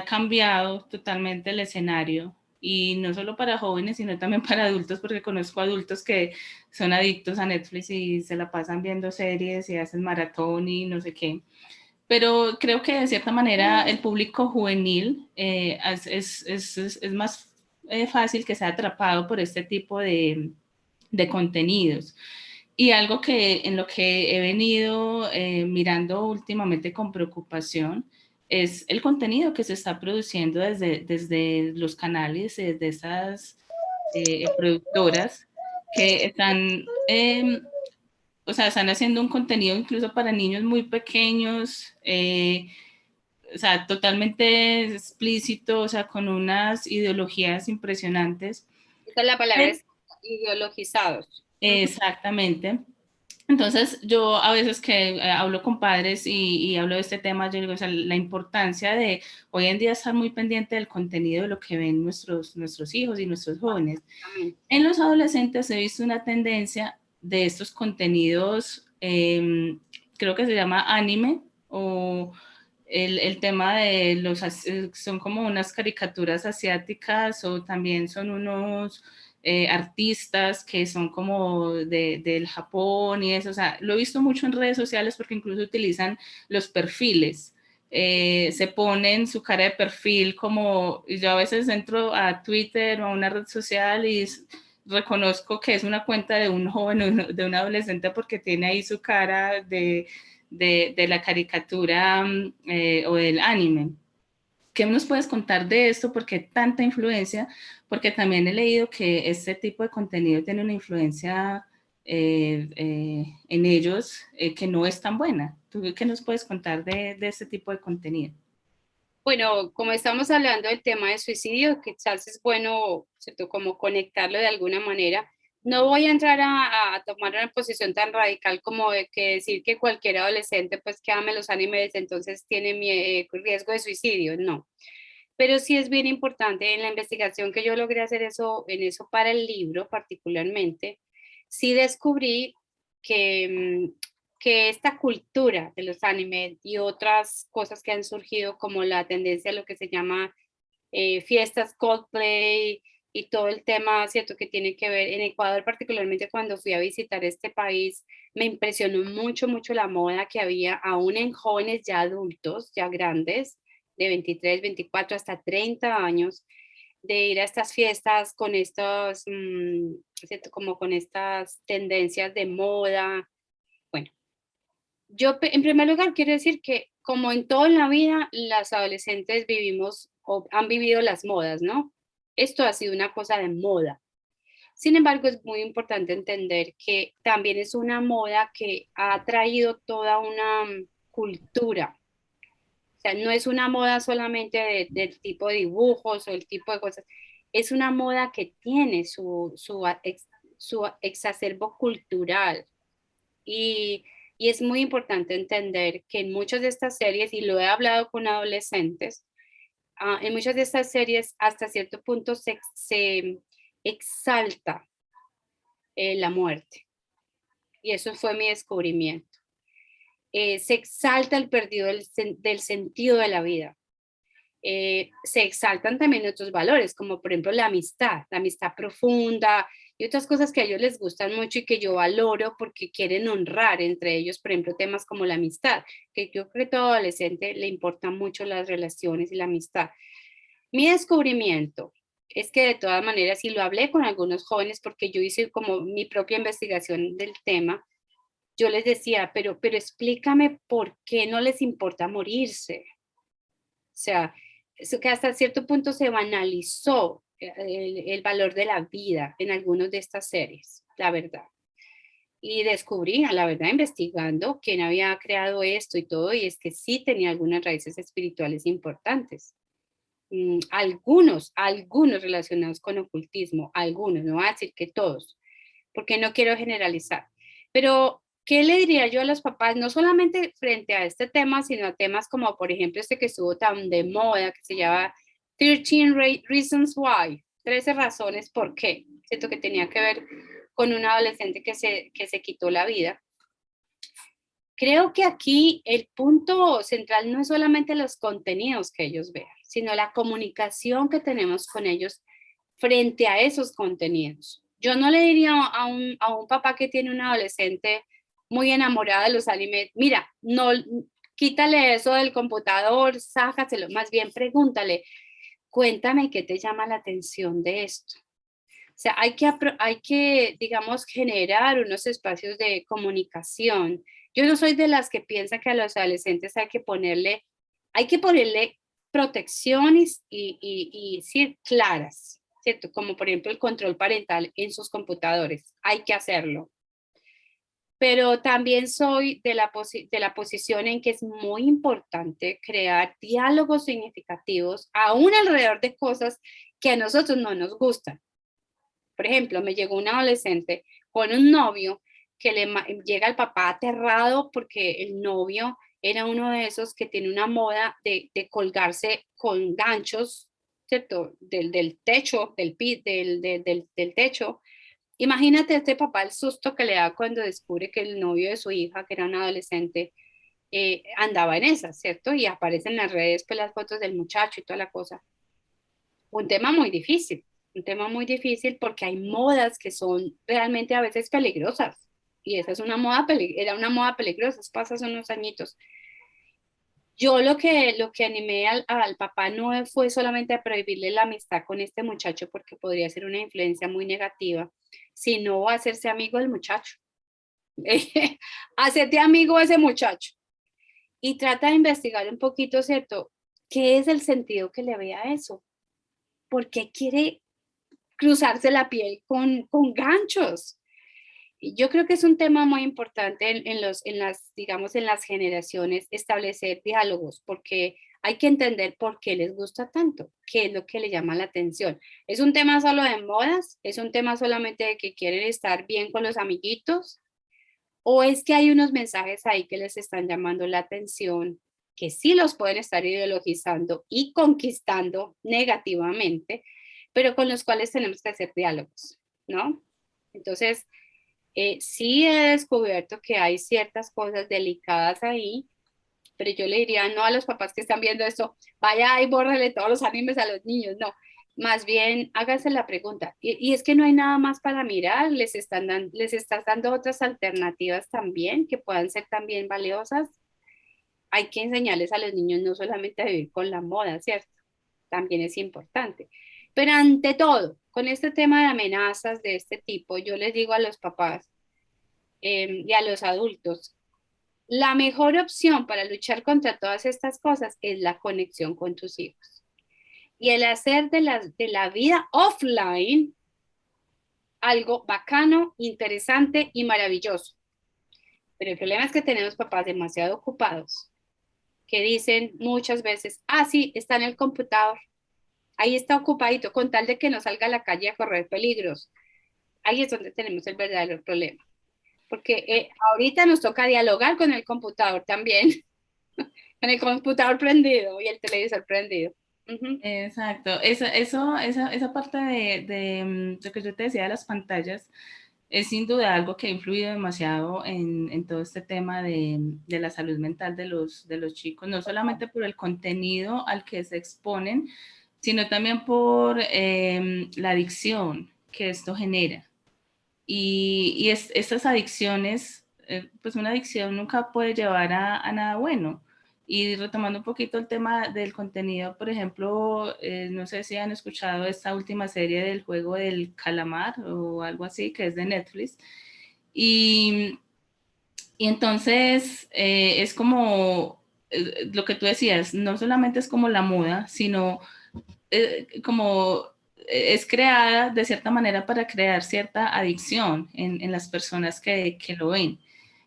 cambiado totalmente el escenario y no solo para jóvenes, sino también para adultos, porque conozco adultos que son adictos a Netflix y se la pasan viendo series y hacen maratón y no sé qué. Pero creo que de cierta manera el público juvenil es más fácil que sea atrapado por este tipo de contenidos. Y algo en lo que he venido mirando últimamente con preocupación es el contenido que se está produciendo desde los canales, desde esas productoras que están, o sea, están haciendo un contenido incluso para niños muy pequeños, o sea, totalmente explícito, o sea, con unas ideologías impresionantes. Esa es la palabra, es ideologizados. Exactamente. Entonces, yo a veces que hablo con padres y hablo de este tema, yo digo, o sea, la importancia de hoy en día estar muy pendiente del contenido de lo que ven nuestros hijos y nuestros jóvenes. Exactamente. En los adolescentes he visto una tendencia de estos contenidos, creo que se llama anime, o el tema de los, son como unas caricaturas asiáticas, o también son unos artistas que son como del Japón y eso, o sea, lo he visto mucho en redes sociales porque incluso utilizan los perfiles. Se ponen su cara de perfil como, yo a veces entro a Twitter o a una red social y reconozco que es una cuenta de un joven o de un adolescente porque tiene ahí su cara de la caricatura o del anime. ¿Qué nos puedes contar de esto? ¿Por qué tanta influencia? Porque también he leído que este tipo de contenido tiene una influencia en ellos que no es tan buena. ¿Tú qué nos puedes contar de este tipo de contenido? Bueno, como estamos hablando del tema de suicidio, quizás es bueno, ¿cierto? Como conectarlo de alguna manera. No voy a entrar a tomar una posición tan radical como de que decir que cualquier adolescente pues que ame los animes entonces tiene riesgo de suicidio, no. Pero sí es bien importante en la investigación que yo logré hacer eso, en eso para el libro particularmente, sí descubrí que, que esta cultura de los animes y otras cosas que han surgido como la tendencia a lo que se llama fiestas Coldplay y todo el tema, ¿cierto? Que tiene que ver en Ecuador, particularmente cuando fui a visitar este país, me impresionó mucho, mucho la moda que había aún en jóvenes ya adultos, ya grandes, de 23, 24 hasta 30 años, de ir a estas fiestas con estos, ¿cierto? Como con estas tendencias de moda. Bueno, yo en primer lugar quiero decir que como en toda la vida, las adolescentes vivimos o han vivido las modas, ¿no? Esto ha sido una cosa de moda. Sin embargo, es muy importante entender que también es una moda que ha traído toda una cultura. O sea, no es una moda solamente del tipo de dibujos o el tipo de cosas. Es una moda que tiene su exacerbo cultural. Y, y es muy importante entender que en muchas de estas series, y lo he hablado con adolescentes, en muchas de estas series hasta cierto punto se exalta la muerte. Y eso fue mi descubrimiento. Se exalta el perdido del sentido de la vida. Se exaltan también otros valores, como por ejemplo la amistad profunda y otras cosas que a ellos les gustan mucho y que yo valoro porque quieren honrar entre ellos, por ejemplo, temas como la amistad, que yo creo que todo adolescente le importan mucho las relaciones y la amistad. Mi descubrimiento es que de todas maneras, y lo hablé con algunos jóvenes porque yo hice como mi propia investigación del tema, yo les decía, pero explícame por qué no les importa morirse. O sea, eso que hasta cierto punto se banalizó el valor de la vida en algunas de estas series, la verdad. Y descubrí, a la verdad, investigando quién había creado esto y todo, y es que sí tenía algunas raíces espirituales importantes. Algunos relacionados con ocultismo, algunos, no voy a decir que todos, porque no quiero generalizar. Pero, ¿qué le diría yo a los papás? No solamente frente a este tema, sino a temas como, por ejemplo, este que estuvo tan de moda, que se llama 13 Reasons Why, 13 razones por qué. Siento que tenía que ver con un adolescente que se quitó la vida. Creo que aquí el punto central no es solamente los contenidos que ellos vean, sino la comunicación que tenemos con ellos frente a esos contenidos. Yo no le diría a un papá que tiene un adolescente muy enamorado de los animes, mira, no, quítale eso del computador, sácaselo, más bien pregúntale, cuéntame qué te llama la atención de esto. O sea, hay que, digamos, generar unos espacios de comunicación. Yo no soy de las que piensa que a los adolescentes hay que ponerle protecciones y sí, claras, ¿cierto? Como por ejemplo el control parental en sus computadores. Hay que hacerlo. pero también soy de la posición en que es muy importante crear diálogos significativos aún alrededor de cosas que a nosotros no nos gustan. Por ejemplo, me llegó un adolescente con un novio que llega el papá aterrado porque el novio era uno de esos que tiene una moda de colgarse con ganchos, ¿cierto? Del techo, del techo. Imagínate este papá el susto que le da cuando descubre que el novio de su hija, que era un adolescente, andaba en esas, ¿cierto? Y aparecen en las redes pues las fotos del muchacho y toda la cosa. Un tema muy difícil porque hay modas que son realmente a veces peligrosas. Y esa es una moda, era una moda peligrosa, pasa hace unos añitos. Yo lo que animé al papá no fue solamente a prohibirle la amistad con este muchacho porque podría ser una influencia muy negativa, sino a hacerse amigo del muchacho. Hacerte amigo de ese muchacho y trata de investigar un poquito, ¿cierto? ¿Qué es el sentido que le ve a eso? ¿Por qué quiere cruzarse la piel con ganchos? Y yo creo que es un tema muy importante en las, digamos, en las generaciones, establecer diálogos, porque hay que entender por qué les gusta tanto, qué es lo que le llama la atención. ¿Es un tema solo de modas? ¿Es un tema solamente de que quieren estar bien con los amiguitos? ¿O es que hay unos mensajes ahí que les están llamando la atención, que sí los pueden estar ideologizando y conquistando negativamente, pero con los cuales tenemos que hacer diálogos, ¿no? Entonces, sí he descubierto que hay ciertas cosas delicadas ahí, pero yo le diría no a los papás que están viendo esto, vaya y bórrele todos los animes a los niños, no. Más bien, háganse la pregunta. Y es que no hay nada más para mirar, les estás dando otras alternativas también que puedan ser también valiosas. Hay que enseñarles a los niños no solamente a vivir con la moda, ¿cierto? También es importante. Pero ante todo, con este tema de amenazas de este tipo, yo les digo a los papás y a los adultos, la mejor opción para luchar contra todas estas cosas es la conexión con tus hijos. Y el hacer de la vida offline algo bacano, interesante y maravilloso. Pero el problema es que tenemos papás demasiado ocupados que dicen muchas veces, ah, sí, está en el computador, ahí está ocupadito, con tal de que no salga a la calle a correr peligros. Ahí es donde tenemos el verdadero problema. Porque ahorita nos toca dialogar con el computador también, con el computador prendido y el televisor prendido. Ujú. Exacto. Esa parte de lo que yo te decía de las pantallas es sin duda algo que ha influido demasiado en todo este tema de la salud mental de los chicos, no solamente por el contenido al que se exponen, sino también por la adicción que esto genera. Estas adicciones, pues una adicción nunca puede llevar a nada bueno. Y retomando un poquito el tema del contenido, por ejemplo, no sé si han escuchado esta última serie del juego del calamar o algo así, que es de Netflix. Y, y entonces es como lo que tú decías, no solamente es como la moda, sino como es creada de cierta manera para crear cierta adicción en las personas que lo ven.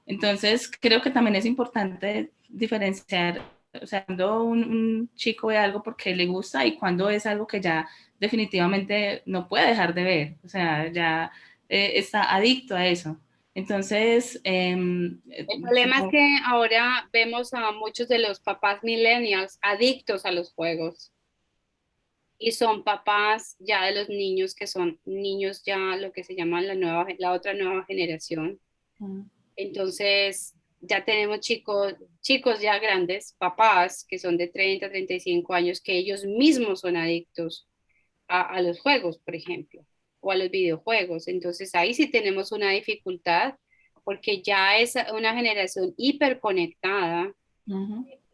Entonces, creo que también es importante diferenciar, o sea, cuando un chico ve algo porque le gusta y cuando es algo que ya definitivamente no puede dejar de ver, o sea, ya está adicto a eso. Entonces, El problema es supongo, que ahora vemos a muchos de los papás millennials adictos a los juegos y son papás ya de los niños que son niños ya lo que se llama la otra nueva generación. Entonces, ya tenemos chicos ya grandes, papás que son de 30, 35 años, que ellos mismos son adictos a los juegos, por ejemplo, o a los videojuegos. Entonces, ahí sí tenemos una dificultad porque ya es una generación hiperconectada,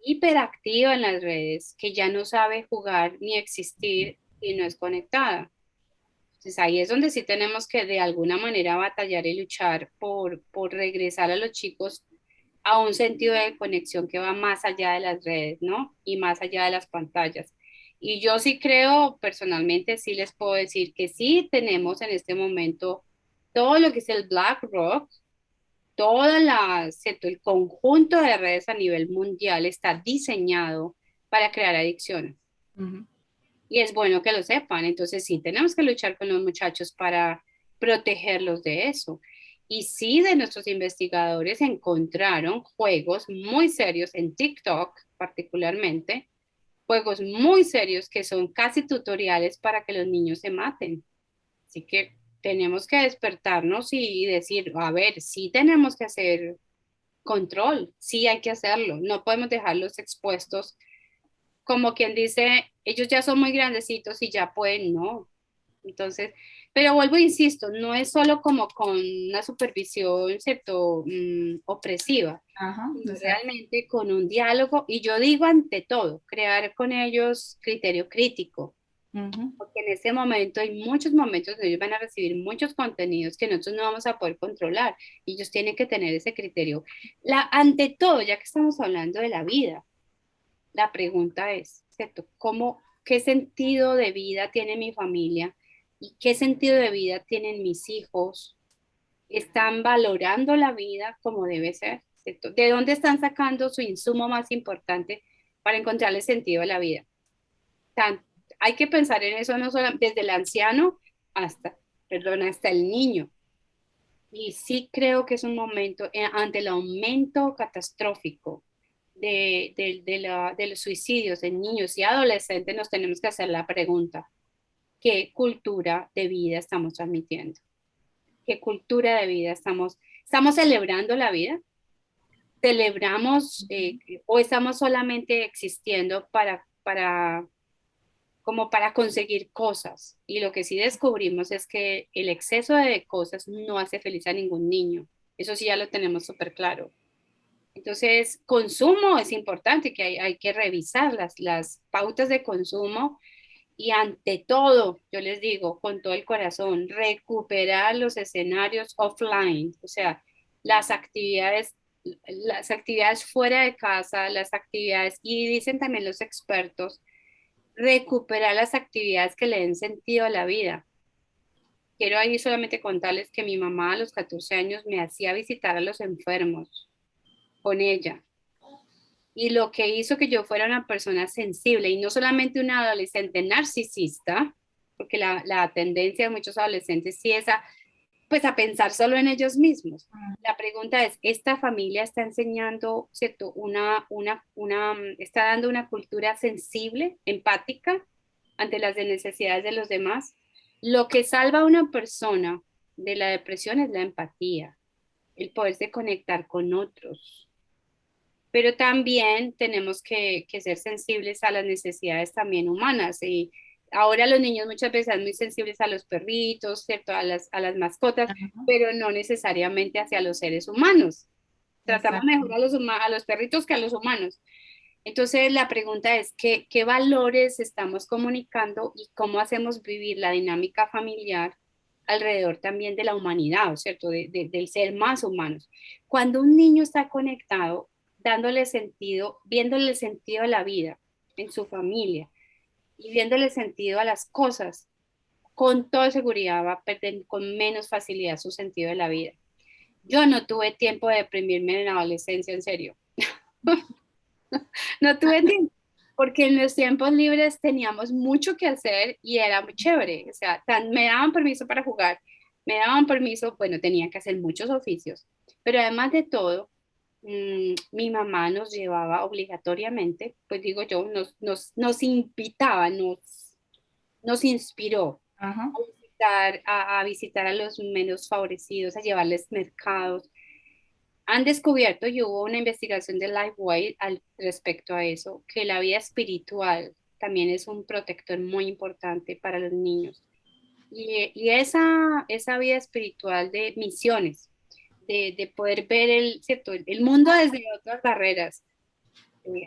hiperactiva en las redes, que ya no sabe jugar ni existir y no es conectada. Entonces ahí es donde sí tenemos que de alguna manera batallar y luchar por regresar a los chicos a un sentido de conexión que va más allá de las redes, ¿no? Y más allá de las pantallas. Y yo sí creo, personalmente, sí les puedo decir que sí tenemos en este momento todo lo que es el Black Rock, ¿cierto? El conjunto de redes a nivel mundial está diseñado para crear adicciones. Ujú. Y es bueno que lo sepan. Entonces sí, tenemos que luchar con los muchachos para protegerlos de eso. Y sí, de nuestros investigadores encontraron juegos muy serios en TikTok particularmente, juegos muy serios que son casi tutoriales para que los niños se maten. Así que tenemos que despertarnos y decir, a ver, sí tenemos que hacer control, sí hay que hacerlo, no podemos dejarlos expuestos como quien dice, ellos ya son muy grandecitos y ya pueden, no. Entonces, pero vuelvo e insisto, no es solo como con una supervisión, ¿cierto? Opresiva, Ajá, sino exacto. realmente con un diálogo y yo digo ante todo, crear con ellos criterio crítico, Ujú. porque en ese momento hay muchos momentos donde ellos van a recibir muchos contenidos que nosotros no vamos a poder controlar y ellos tienen que tener ese criterio. Ante todo, ya que estamos hablando de la vida, la pregunta es, ¿cierto? ¿Qué sentido de vida tiene mi familia? ¿Y qué sentido de vida tienen mis hijos? ¿Están valorando la vida como debe ser? ¿Cierto? ¿De dónde están sacando su insumo más importante para encontrarle sentido a la vida? Tan- Hay que pensar en eso no solo desde el anciano hasta el niño. Y sí creo que es un momento, ante el aumento catastrófico de los suicidios en niños y adolescentes, nos tenemos que hacer la pregunta, ¿qué cultura de vida estamos transmitiendo? ¿Qué cultura de vida estamos celebrando la vida? ¿Celebramos o estamos solamente existiendo como para conseguir cosas? Y lo que sí descubrimos es que el exceso de cosas no hace feliz a ningún niño. Eso sí ya lo tenemos súper claro. Entonces, consumo es importante, que hay que revisar las pautas de consumo y ante todo, yo les digo con todo el corazón, recuperar los escenarios offline, o sea, las actividades, las actividades fuera de casa, las actividades, y dicen también los expertos, recuperar las actividades que le den sentido a la vida. Quiero ahí solamente contarles que mi mamá a los 14 años me hacía visitar a los enfermos con ella y lo que hizo que yo fuera una persona sensible y no solamente una adolescente narcisista, porque la tendencia de muchos adolescentes sí es pues a pensar solo en ellos mismos. La pregunta es, ¿esta familia está enseñando, cierto, está dando una cultura sensible, empática ante las necesidades de los demás? Lo que salva a una persona de la depresión es la empatía, el poderse conectar con otros, pero también tenemos que ser sensibles a las necesidades también humanas. Y ahora los niños muchas veces son muy sensibles a los perritos, ¿cierto? A las mascotas, Ajá, pero no necesariamente hacia los seres humanos. Tratamos exacto. mejor a los perritos que a los humanos. Entonces la pregunta es, ¿qué valores estamos comunicando y cómo hacemos vivir la dinámica familiar alrededor también de la humanidad, ¿cierto? Del ser más humanos. Cuando un niño está conectado, dándole sentido, viéndole el sentido a la vida en su familia y viéndole sentido a las cosas, con toda seguridad va a perder con menos facilidad su sentido de la vida. Yo no tuve tiempo de deprimirme en la adolescencia, en serio. No tuve tiempo, porque en los tiempos libres teníamos mucho que hacer y era muy chévere. O sea, me daban permiso para jugar, me daban permiso, bueno, tenía que hacer muchos oficios, pero además de todo, mi mamá nos llevaba obligatoriamente, pues digo yo, nos invitaba, nos inspiró Ajá. a visitar a los menos favorecidos, a llevarles mercados. Han descubierto, y hubo una investigación de Lifeway al respecto a eso, que la vida espiritual también es un protector muy importante para los niños. Y esa vida espiritual de misiones, de poder ver ¿cierto? El mundo desde otras barreras.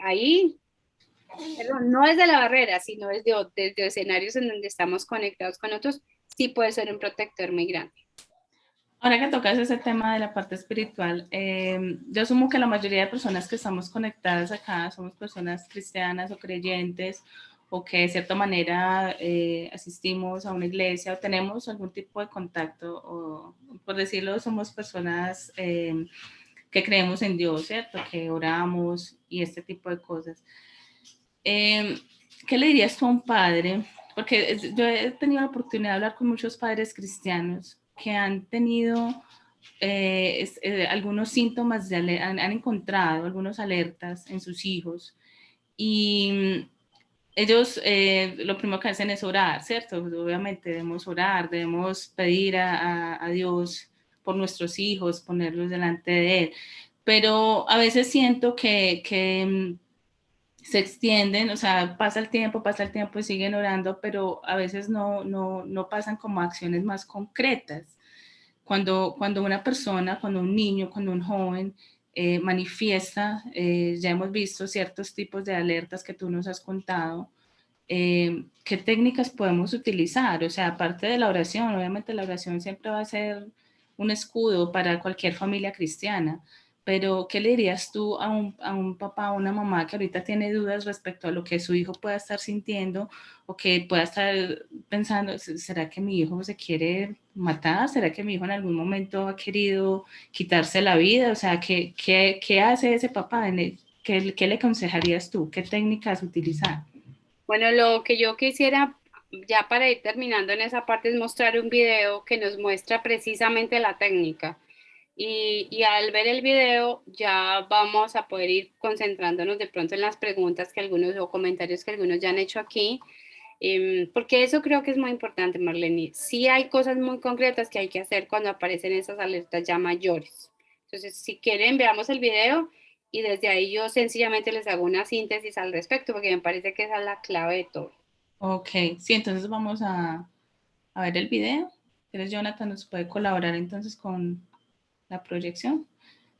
Ahí, perdón, no desde la barrera, sino desde escenarios en donde estamos conectados con otros, sí puede ser un protector muy grande. Ahora que tocas ese tema de la parte espiritual, yo asumo que la mayoría de personas que estamos conectadas acá somos personas cristianas o creyentes o que de cierta manera asistimos a una iglesia o tenemos algún tipo de contacto, o por decirlo, somos personas que creemos en Dios, ¿cierto? Que oramos y este tipo de cosas. ¿Qué le dirías tú a un padre? Porque yo he tenido la oportunidad de hablar con muchos padres cristianos que han tenido algunos síntomas, han encontrado algunos alertas en sus hijos y ellos lo primero que hacen es orar, ¿cierto? Pues obviamente debemos orar, debemos pedir a Dios por nuestros hijos, ponerlos delante de Él, pero a veces siento que se extienden, o sea, pasa el tiempo y siguen orando, pero a veces no pasan como acciones más concretas. Cuando una persona, cuando un niño, cuando un joven manifiesta, ya hemos visto ciertos tipos de alertas que tú nos has contado, ¿qué técnicas podemos utilizar? O sea, aparte de la oración, obviamente la oración siempre va a ser un escudo para cualquier familia cristiana, pero ¿qué le dirías tú a un papá o una mamá que ahorita tiene dudas respecto a lo que su hijo pueda estar sintiendo o que pueda estar pensando, ¿será que mi hijo se quiere matar? ¿Será que mi hijo en algún momento ha querido quitarse la vida? O sea, ¿qué hace ese papá? ¿Qué le aconsejarías tú? ¿Qué técnicas utilizar? Bueno, lo que yo quisiera ya para ir terminando en esa parte es mostrar un video que nos muestra precisamente la técnica. Y al ver el video ya vamos a poder ir concentrándonos de pronto en las preguntas que algunos o comentarios que algunos ya han hecho aquí, porque eso creo que es muy importante, Marlene. Sí hay cosas muy concretas que hay que hacer cuando aparecen esas alertas ya mayores. Entonces, si quieren, veamos el video y desde ahí yo sencillamente les hago una síntesis al respecto, porque me parece que esa es la clave de todo. Ok, sí, entonces vamos a ver el video. ¿Quieres, Jonathan, nos puede colaborar entonces con la proyección?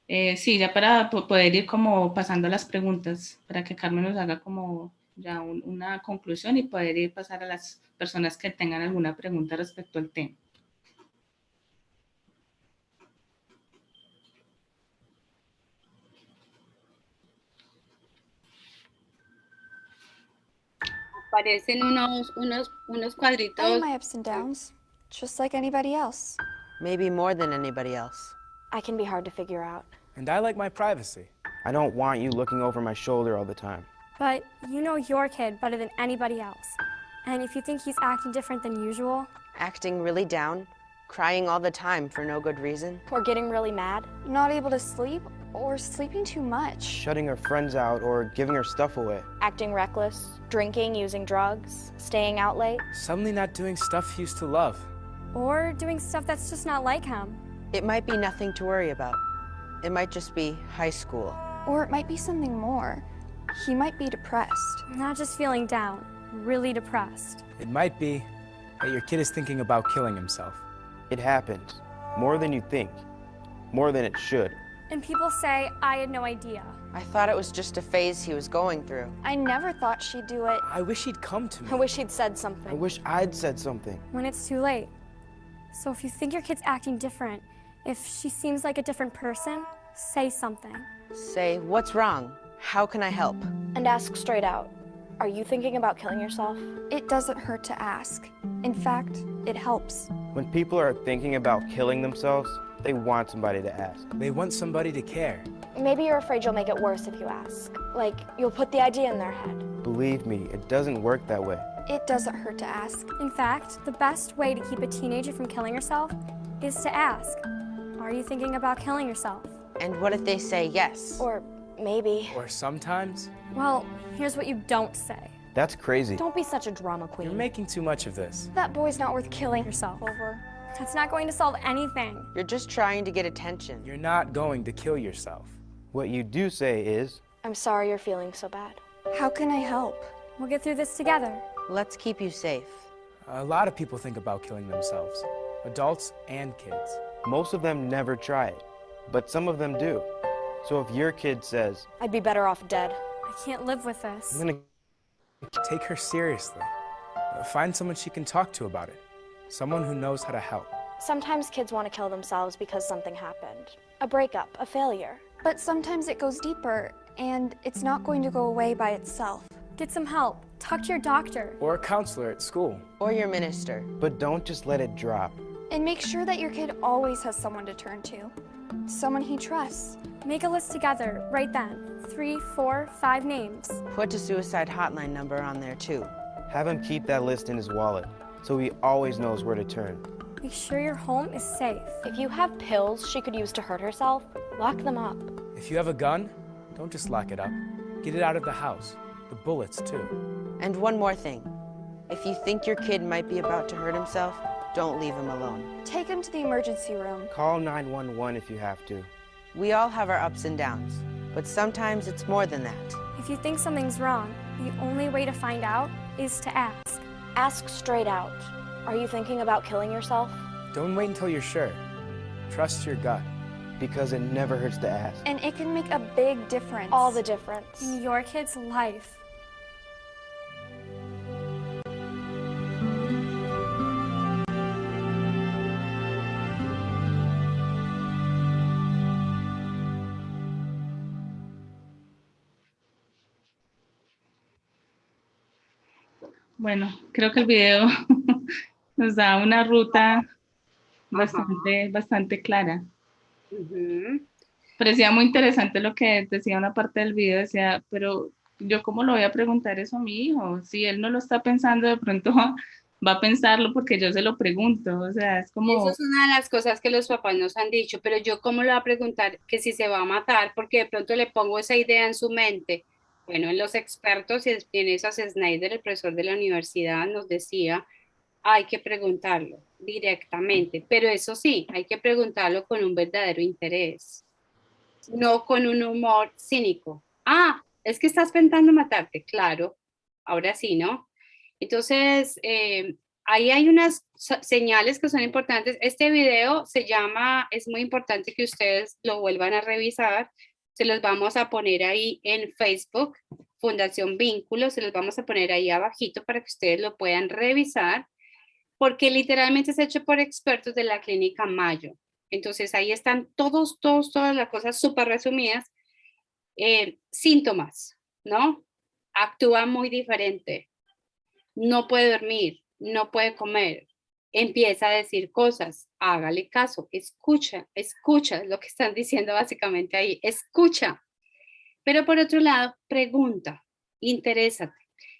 Sí, ya para poder ir como pasando las preguntas, para que Carmen nos haga como ya una conclusión y poder ir pasar a las personas que tengan alguna pregunta respecto al tema. Aparecen unos cuadritos. I have my ups and downs, just like anybody else. Maybe more than anybody else. I can be hard to figure out. And I like my privacy. I don't want you looking over my shoulder all the time. But you know your kid better than anybody else. And if you think he's acting different than usual, Acting really down, crying all the time for no good reason. Or getting really mad. Not able to sleep, or sleeping too much. Shutting her friends out or giving her stuff away. Acting reckless, drinking, using drugs, staying out late. Suddenly not doing stuff he used to love. or doing stuff that's just not like him. It might be nothing to worry about. It might just be high school. Or it might be something more. He might be depressed. Not just feeling down, really depressed. It might be that your kid is thinking about killing himself. It happens. More than you think. More than it should. And people say, I had no idea. I thought it was just a phase he was going through. I never thought she'd do it. I wish he'd come to me. I wish he'd said something. I wish I'd said something. When it's too late. So if you think your kid's acting different, if she seems like a different person, say something. Say, what's wrong? How can I help? And ask straight out. Are you thinking about killing yourself? It doesn't hurt to ask. In fact, it helps. When people are thinking about killing themselves, they want somebody to ask. They want somebody to care. Maybe you're afraid you'll make it worse if you ask. Like, you'll put the idea in their head. Believe me, it doesn't work that way. It doesn't hurt to ask. In fact, the best way to keep a teenager from killing herself is to ask, are you thinking about killing yourself? And what if they say yes? Or maybe. Or sometimes, Well, here's what you don't say. That's crazy. Don't be such a drama queen. you're making too much of this. That boy's not worth killing Yourself. over. That's not going to solve anything. You're just trying to get attention. You're not going to kill yourself. What you do say is, I'm sorry you're feeling so bad. How can I help? We'll get through this together. Let's keep you safe. A lot of people think about killing themselves, adults and kids. most of them never try it, but some of them do. So if your kid says, I'd be better off dead. I can't live with this. I'm gonna Take her seriously. Find someone she can talk to about it. Someone who knows how to help. Sometimes kids want to kill themselves because something happened. A breakup, a failure. But sometimes it goes deeper, and it's not going to go away by itself. Get some help. Talk to your doctor. Or a counselor at school. Or your minister. But don't just let it drop. And make sure that your kid always has someone to turn to. Someone he trusts. Make a list together, right then. 3, 4, 5 names. Put a suicide hotline number on there too. Have him keep that list in his wallet so he always knows where to turn. Make sure your home is safe. If you have pills she could use to hurt herself, lock them up. If you have a gun, don't just lock it up. Get it out of the house. The bullets, too. And one more thing. If you think your kid might be about to hurt himself, don't leave him alone. Take him to the emergency room. Call 911 if you have to. We all have our ups and downs, but sometimes it's more than that. If you think something's wrong, the only way to find out is to ask. Ask straight out. Are you thinking about killing yourself? Don't wait until you're sure. Trust your gut. Because it never hurts to ask. And it can make a big difference. All the difference. In your kid's life. Bueno, creo que el video nos da una ruta bastante clara. Parecía muy interesante lo que decía una parte del video, decía, pero yo cómo lo voy a preguntar eso a mi hijo, si él no lo está pensando, de pronto va a pensarlo porque yo se lo pregunto, o sea, es como... Eso es una de las cosas que los papás nos han dicho, pero yo cómo le voy a preguntar que si se va a matar, porque de pronto le pongo esa idea en su mente. Bueno, en los expertos y en esas Snyder, el profesor de la universidad, nos decía, hay que preguntarlo directamente, pero eso sí, hay que preguntarlo con un verdadero interés, no con un humor cínico. Ah, es que estás pensando matarte, claro, ahora sí, ¿no? Entonces, ahí hay unas señales que son importantes. Este video se llama, es muy importante que ustedes lo vuelvan a revisar, se los vamos a poner ahí en Facebook, Fundación Vínculos, se los vamos a poner ahí abajito para que ustedes lo puedan revisar, porque literalmente es hecho por expertos de la Clínica Mayo. Entonces ahí están todas las cosas súper resumidas. Síntomas, ¿no? Actúa muy diferente, no puede dormir, no puede comer, empieza a decir cosas, hágale caso, escucha lo que están diciendo básicamente ahí, escucha. Pero por otro lado, pregunta, interésate.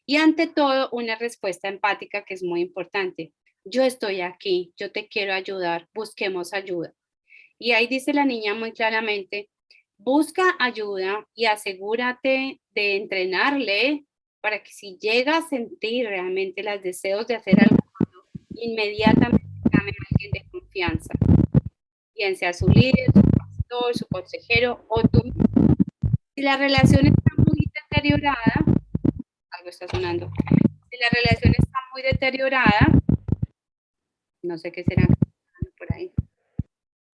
Y ante todo, una respuesta empática que es muy importante. Yo estoy aquí, yo te quiero ayudar, busquemos ayuda. Y ahí dice la niña muy claramente, busca ayuda y asegúrate de entrenarle para que si llega a sentir realmente los deseos de hacer algo, inmediatamente llame a alguien de confianza, bien sea su líder, su pastor, su consejero o tú. Si la relación está muy deteriorada, algo está sonando, si la relación está muy deteriorada, no sé qué será por ahí.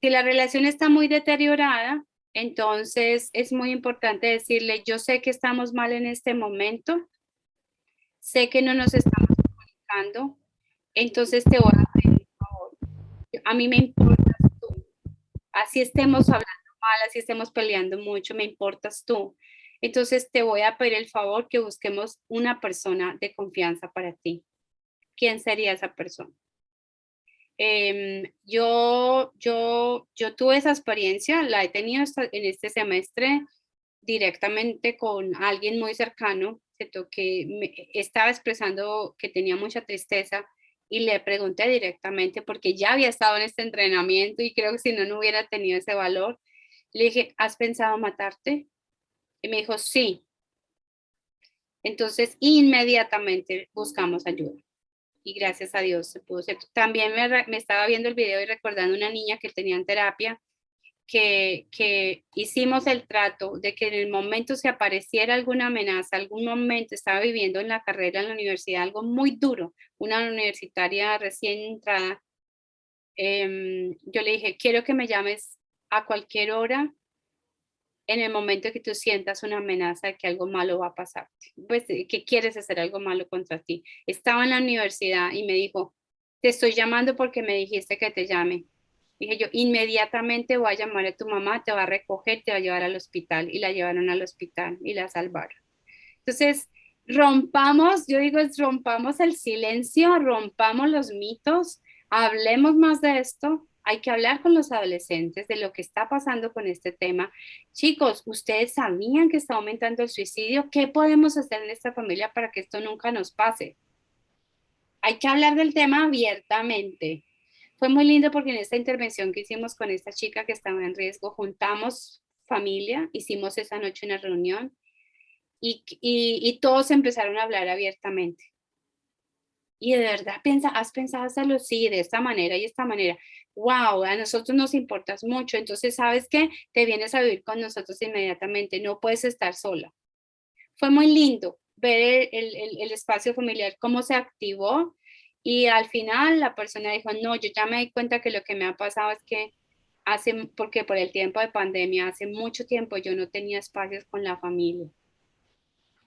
Si la relación está muy deteriorada, entonces es muy importante decirle, yo sé que estamos mal en este momento, sé que no nos estamos comunicando, entonces te voy a pedir un favor. A mí me importas tú. Así estemos hablando mal, así estemos peleando mucho, me importas tú. Entonces te voy a pedir el favor que busquemos una persona de confianza para ti. ¿Quién sería esa persona? Yo tuve esa experiencia, la he tenido en este semestre directamente con alguien muy cercano, que estaba expresando que tenía mucha tristeza y le pregunté directamente porque ya había estado en este entrenamiento y creo que si no, no hubiera tenido ese valor. Le dije, ¿has pensado matarte? Y me dijo, sí. Entonces, inmediatamente buscamos ayuda. Y gracias a Dios se pudo hacer. También me estaba viendo el video y recordando una niña que tenía en terapia, que hicimos el trato de que en el momento se apareciera alguna amenaza, algún momento estaba viviendo en la carrera en la universidad, algo muy duro, una universitaria recién entrada, yo le dije, quiero que me llames a cualquier hora en el momento que tú sientas una amenaza de que algo malo va a pasarte, pues que quieres hacer algo malo contra ti. Estaba en la universidad y me dijo, te estoy llamando porque me dijiste que te llame. Dije yo, inmediatamente voy a llamar a tu mamá, te va a recoger, te va a llevar al hospital. Y la llevaron al hospital y la salvaron. Entonces, rompamos, yo digo, rompamos el silencio, rompamos los mitos, hablemos más de esto. Hay que hablar con los adolescentes de lo que está pasando con este tema. Chicos, ¿ustedes sabían que está aumentando el suicidio? ¿Qué podemos hacer en esta familia para que esto nunca nos pase? Hay que hablar del tema abiertamente. Fue muy lindo porque en esta intervención que hicimos con esta chica que estaba en riesgo, juntamos familia, hicimos esa noche una reunión y todos empezaron a hablar abiertamente. Y de verdad, ¿has pensado hacerlo? Sí, de esta manera y esta manera. Wow, a nosotros nos importas mucho. Entonces, ¿sabes qué? Te vienes a vivir con nosotros inmediatamente. No puedes estar sola. Fue muy lindo ver el espacio familiar, cómo se activó. Y al final la persona dijo, no, yo ya me di cuenta que lo que me ha pasado es que porque por el tiempo de pandemia, hace mucho tiempo yo no tenía espacios con la familia.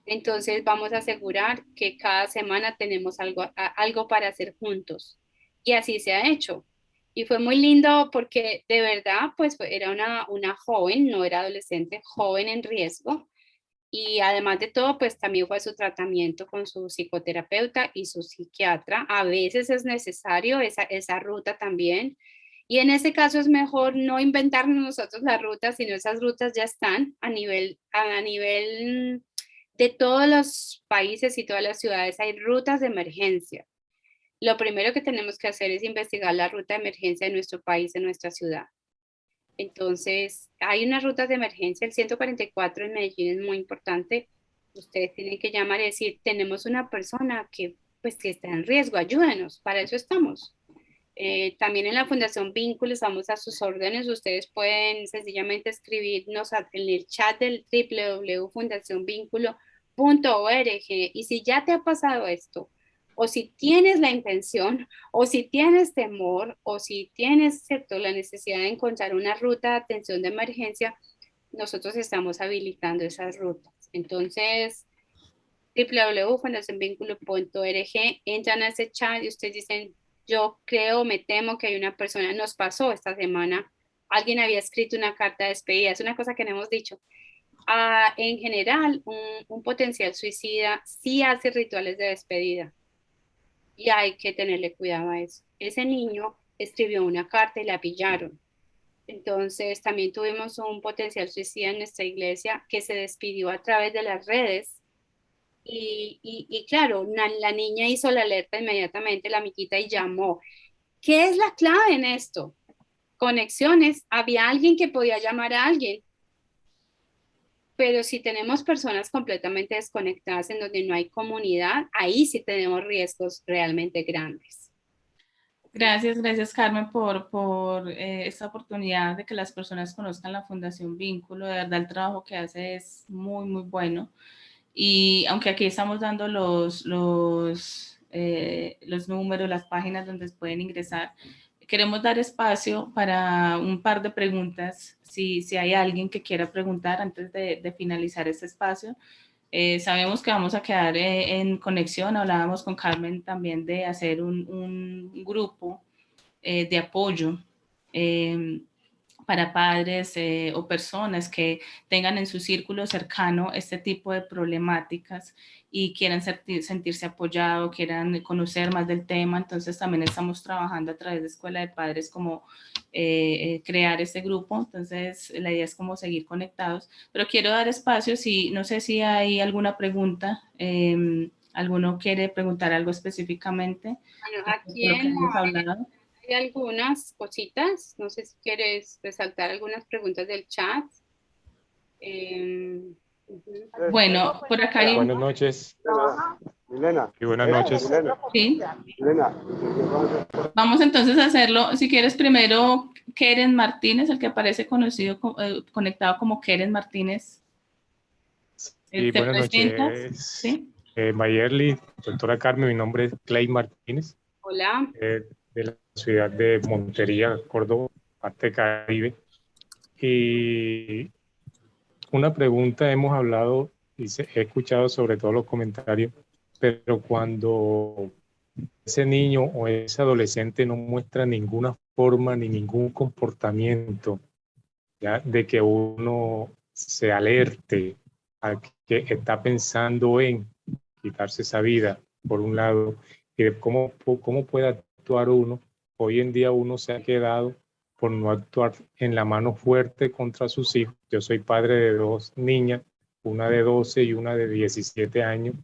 Entonces vamos a asegurar que cada semana tenemos algo para hacer juntos. Y así se ha hecho. Y fue muy lindo porque de verdad, pues era una joven, no era adolescente, joven en riesgo. Y además de todo, pues también fue su tratamiento con su psicoterapeuta y su psiquiatra. A veces es necesario esa ruta también. Y en ese caso es mejor no inventarnos nosotros las rutas, sino esas rutas ya están a nivel de todos los países y todas las ciudades. Hay rutas de emergencia. Lo primero que tenemos que hacer es investigar la ruta de emergencia de nuestro país, de nuestra ciudad. Entonces, hay unas rutas de emergencia, el 144 en Medellín es muy importante. Ustedes tienen que llamar y decir, tenemos una persona que, pues, que está en riesgo, ayúdenos, para eso estamos. También en la Fundación Vínculo estamos a sus órdenes. Ustedes pueden sencillamente escribirnos en el chat del www.fundacionvinculo.org. Y si ya te ha pasado esto, o si tienes la intención, o si tienes temor, o si tienes, ¿cierto?, la necesidad de encontrar una ruta de atención de emergencia, nosotros estamos habilitando esas rutas. Entonces, www.fundacionvinculo.org, entran a ese chat y ustedes dicen, yo creo, me temo que hay una persona, nos pasó esta semana, alguien había escrito una carta de despedida, es una cosa que no hemos dicho. En general, un potencial suicida sí hace rituales de despedida y hay que tenerle cuidado a eso. Ese niño escribió una carta y la pillaron. Entonces, también tuvimos un potencial suicida en nuestra iglesia que se despidió a través de las redes. Y claro, la niña hizo la alerta inmediatamente, la amiguita, y llamó. ¿Qué es la clave en esto? Conexiones. Había alguien que podía llamar a alguien. Pero si tenemos personas completamente desconectadas en donde no hay comunidad, ahí sí tenemos riesgos realmente grandes. Gracias Carmen por esta oportunidad de que las personas conozcan la Fundación Vínculo. De verdad el trabajo que hace es muy, muy bueno. Y aunque aquí estamos dando los números, las páginas donde pueden ingresar, queremos dar espacio para un par de preguntas, si hay alguien que quiera preguntar antes de finalizar este espacio. Sabemos que vamos a quedar en conexión, hablábamos con Carmen también de hacer un grupo de apoyo para padres o personas que tengan en su círculo cercano este tipo de problemáticas y quieran sentirse apoyados, quieran conocer más del tema. Entonces también estamos trabajando a través de Escuela de Padres como crear este grupo. Entonces la idea es como seguir conectados, pero quiero dar espacio, no sé si hay alguna pregunta, ¿alguno quiere preguntar algo específicamente? Bueno, aquí de lo que hemos hablado. Hay algunas cositas, no sé si quieres resaltar algunas preguntas del chat. Bueno, por acá hay... Buenas noches. Milena. Y buenas noches. Sí. Milena. Vamos entonces a hacerlo. Si quieres primero, Keren Martínez, el que aparece conectado como Keren Martínez. Sí, buenas noches. ¿Sí? Mayerly, doctora Carmen, mi nombre es Clay Martínez. Hola. De la ciudad de Montería, Córdoba, parte Caribe. Y una pregunta, hemos hablado y he escuchado sobre todo los comentarios, pero cuando ese niño o ese adolescente no muestra ninguna forma ni ningún comportamiento, ¿ya?, de que uno se alerte a que está pensando en quitarse esa vida, por un lado, y de cómo puede actuar uno. Hoy en día uno se ha quedado por no actuar en la mano fuerte contra sus hijos. Yo soy padre de 2 niñas, una de 12 y una de 17 años,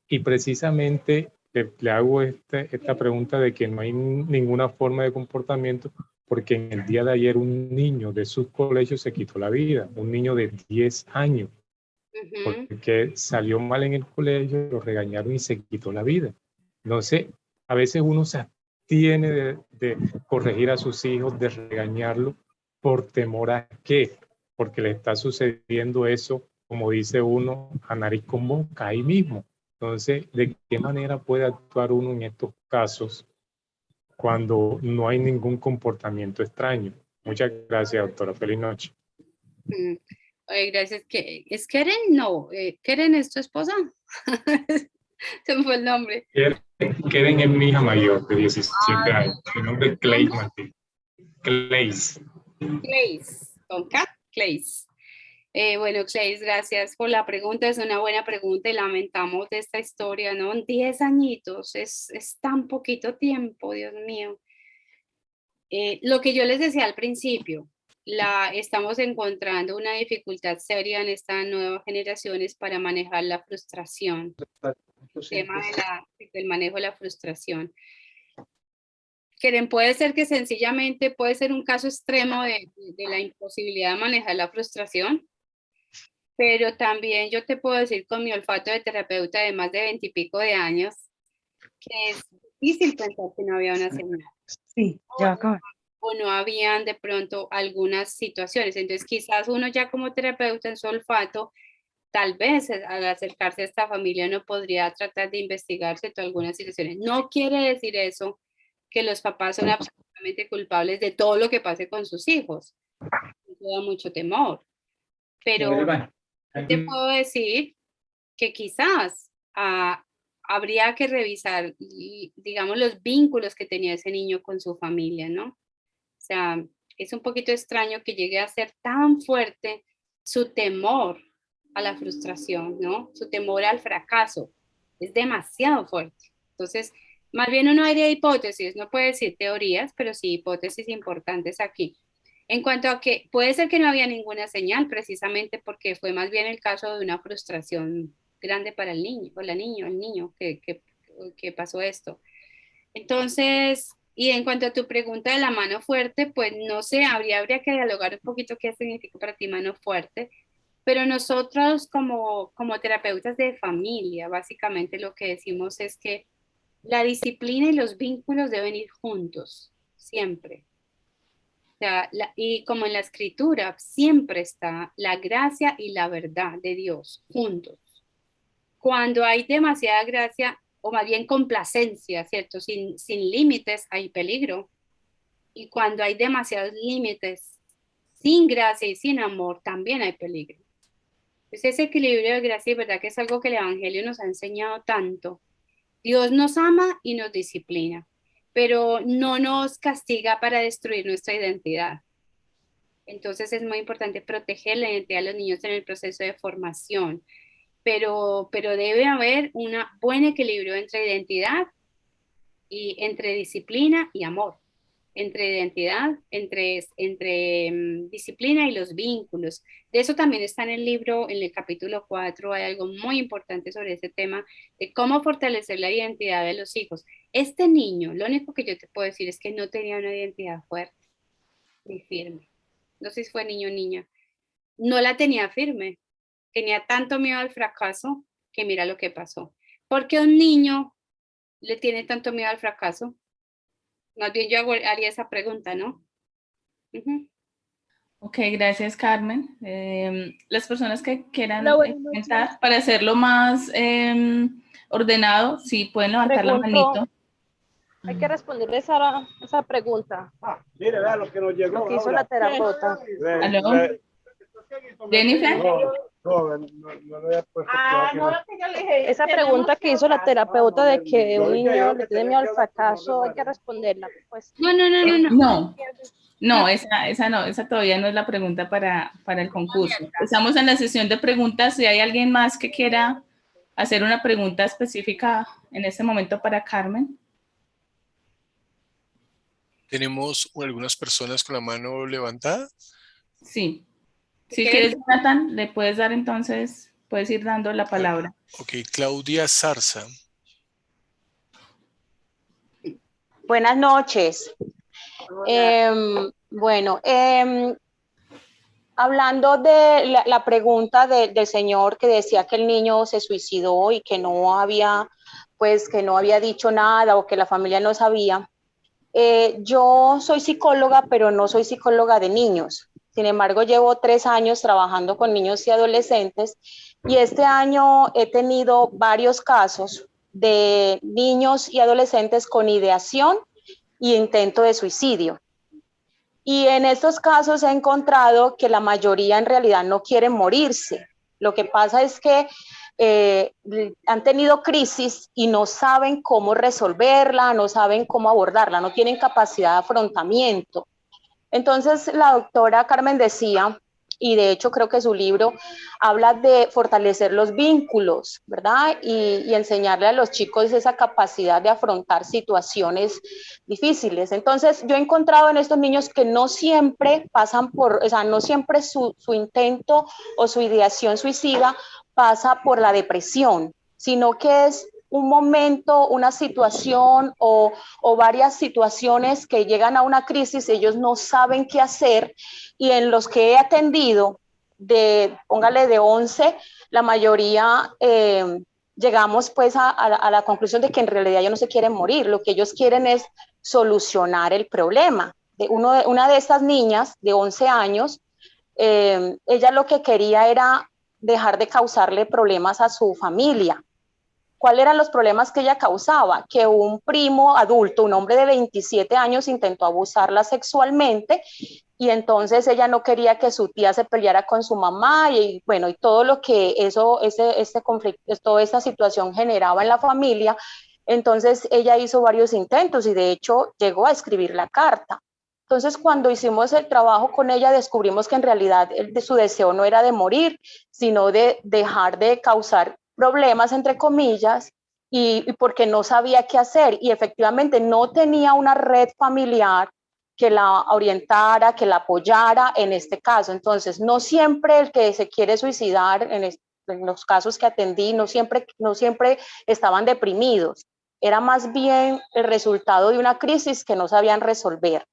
y precisamente le hago esta pregunta de que no hay ninguna forma de comportamiento, porque en el día de ayer un niño de sus colegios se quitó la vida, un niño de 10 años, porque salió mal en el colegio, lo regañaron y se quitó la vida. Entonces, a veces uno se abstiene de corregir a sus hijos, de regañarlos, por temor a qué, porque le está sucediendo eso, como dice uno, a nariz con boca, ahí mismo. Entonces, ¿de qué manera puede actuar uno en estos casos cuando no hay ningún comportamiento extraño? Muchas gracias, doctora. Feliz noche. Oye, gracias. ¿Es Keren? No. ¿Keren es tu esposa? Se me fue el nombre. Keren es mi hija mayor, de 17 años. Su nombre es Clay Martín. Clays. Con K, Clays. Bueno, Clays, gracias por la pregunta. Es una buena pregunta y lamentamos de esta historia, ¿no? 10 añitos, es tan poquito tiempo, Dios mío. Lo que yo les decía al principio, estamos encontrando una dificultad seria en estas nuevas generaciones para manejar la frustración. El tema del manejo de la frustración. Keren, puede ser que sencillamente puede ser un caso extremo de la imposibilidad de manejar la frustración, pero también yo te puedo decir con mi olfato de terapeuta de más de 20 y pico de años que es difícil pensar que no había una señal. Sí, ya acabo. O no habían de pronto algunas situaciones. Entonces quizás uno ya como terapeuta en su olfato, tal vez al acercarse a esta familia no podría tratar de investigarse todas algunas situaciones. No quiere decir eso que los papás son absolutamente culpables de todo lo que pase con sus hijos. Eso da mucho temor. Pero te puedo decir que quizás habría que revisar, digamos, los vínculos que tenía ese niño con su familia, ¿no? O sea, es un poquito extraño que llegue a ser tan fuerte su temor a la frustración, ¿no? Su temor al fracaso. Es demasiado fuerte. Entonces, más bien uno haría hipótesis, no puede decir teorías, pero sí hipótesis importantes aquí. En cuanto a que puede ser que no había ninguna señal, precisamente porque fue más bien el caso de una frustración grande para el niño, o el niño que pasó esto. Entonces, y en cuanto a tu pregunta de la mano fuerte, pues no sé, habría que dialogar un poquito qué significa para ti mano fuerte, pero nosotros como terapeutas de familia, básicamente lo que decimos es que la disciplina y los vínculos deben ir juntos, siempre. O sea, y como en la escritura, siempre está la gracia y la verdad de Dios juntos. Cuando hay demasiada gracia, o más bien complacencia, ¿cierto? Sin límites, hay peligro. Y cuando hay demasiados límites, sin gracia y sin amor, también hay peligro. Entonces, ese equilibrio de gracia y verdad que es algo que el Evangelio nos ha enseñado tanto. Dios nos ama y nos disciplina, pero no nos castiga para destruir nuestra identidad. Entonces es muy importante proteger la identidad de los niños en el proceso de formación, pero debe haber un buen equilibrio entre identidad y entre disciplina y amor, entre identidad, entre disciplina y los vínculos. De eso también está en el libro, en el capítulo 4, hay algo muy importante sobre ese tema de cómo fortalecer la identidad de los hijos. Este niño, lo único que yo te puedo decir es que no tenía una identidad fuerte ni firme. No sé si fue niño o niña. No la tenía firme. Tenía tanto miedo al fracaso que mira lo que pasó. ¿Por qué un niño le tiene tanto miedo al fracaso? Más bien yo haría esa pregunta, ¿no? Ok, gracias, Carmen. Las personas que quieran comentar para hacerlo más ordenado, sí pueden levantar la manito. Hay que responderle esa pregunta. Mire, vea lo que nos llegó. Lo que hizo la terapeuta. ¿Aló? Jennifer. No le he puesto. Esa pregunta que hizo la terapeuta de que un niño le tiene miedo al fracaso, hay que responderla. Pues. No, esa no, esa todavía no es la pregunta para el concurso. Estamos en la sesión de preguntas. Si hay alguien más que quiera hacer una pregunta específica en este momento para Carmen. Tenemos algunas personas con la mano levantada. Sí. Si quieres, Jonathan, le puedes dar entonces, puedes ir dando la palabra. Ok, Claudia Zarza. Buenas noches. Hablando de la pregunta del señor que decía que el niño se suicidó y que no había dicho nada o que la familia no sabía. Yo soy psicóloga, pero no soy psicóloga de niños. Sin embargo, llevo 3 años trabajando con niños y adolescentes y este año he tenido varios casos de niños y adolescentes con ideación y intento de suicidio. Y en estos casos he encontrado que la mayoría en realidad no quieren morirse. Lo que pasa es que han tenido crisis y no saben cómo resolverla, no saben cómo abordarla, no tienen capacidad de afrontamiento. Entonces la doctora Carmen decía, y de hecho creo que su libro habla de fortalecer los vínculos, ¿verdad? Y enseñarle a los chicos esa capacidad de afrontar situaciones difíciles. Entonces yo he encontrado en estos niños que no siempre pasan por, o sea, no siempre su intento o su ideación suicida pasa por la depresión, sino que es un momento, una situación o varias situaciones que llegan a una crisis, ellos no saben qué hacer y en los que he atendido, póngale de 11, la mayoría llegamos pues a la conclusión de que en realidad ellos no se quieren morir, lo que ellos quieren es solucionar el problema. Una de estas niñas de 11 años, ella lo que quería era dejar de causarle problemas a su familia. ¿Cuáles eran los problemas que ella causaba? Que un primo adulto, un hombre de 27 años, intentó abusarla sexualmente y entonces ella no quería que su tía se peleara con su mamá y bueno, y todo lo que ese conflicto, toda esa situación generaba en la familia. Entonces ella hizo varios intentos y de hecho llegó a escribir la carta. Entonces, cuando hicimos el trabajo con ella, descubrimos que en realidad su deseo no era de morir, sino de dejar de causar problemas, entre comillas, y porque no sabía qué hacer. Y efectivamente no tenía una red familiar que la orientara, que la apoyara en este caso. Entonces, no siempre el que se quiere suicidar, en los casos que atendí, no siempre estaban deprimidos. Era más bien el resultado de una crisis que no sabían resolver.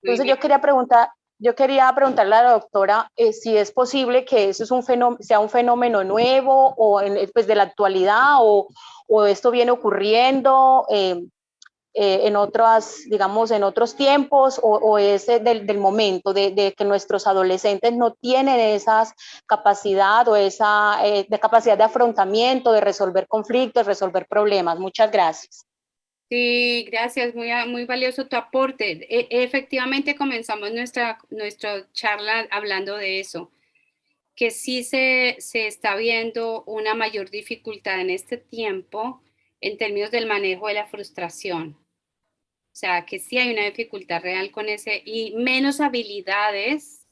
Entonces yo quería preguntarle a la doctora si es posible que eso sea un fenómeno nuevo o pues de la actualidad o esto viene ocurriendo en otros tiempos o es del momento de que nuestros adolescentes no tienen esa capacidad o esa de capacidad de afrontamiento, de resolver conflictos, resolver problemas. Muchas gracias. Sí, gracias, muy valioso tu aporte. Efectivamente comenzamos nuestra charla hablando de eso, que sí se está viendo una mayor dificultad en este tiempo en términos del manejo de la frustración. O sea, que sí hay una dificultad real con ese y menos habilidades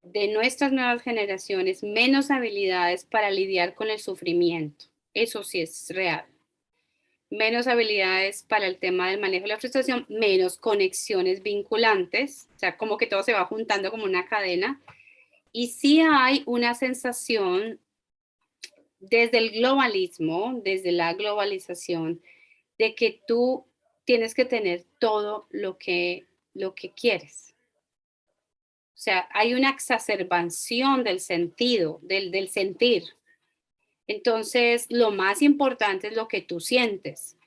de nuestras nuevas generaciones, menos habilidades para lidiar con el sufrimiento. Eso sí es real. Menos habilidades para el tema del manejo de la frustración, menos conexiones vinculantes, o sea, como que todo se va juntando como una cadena. Y sí hay una sensación desde el globalismo, desde la globalización, de que tú tienes que tener todo lo que quieres. O sea, hay una exacerbación del sentido, del sentir. Entonces, lo más importante es lo que tú sientes.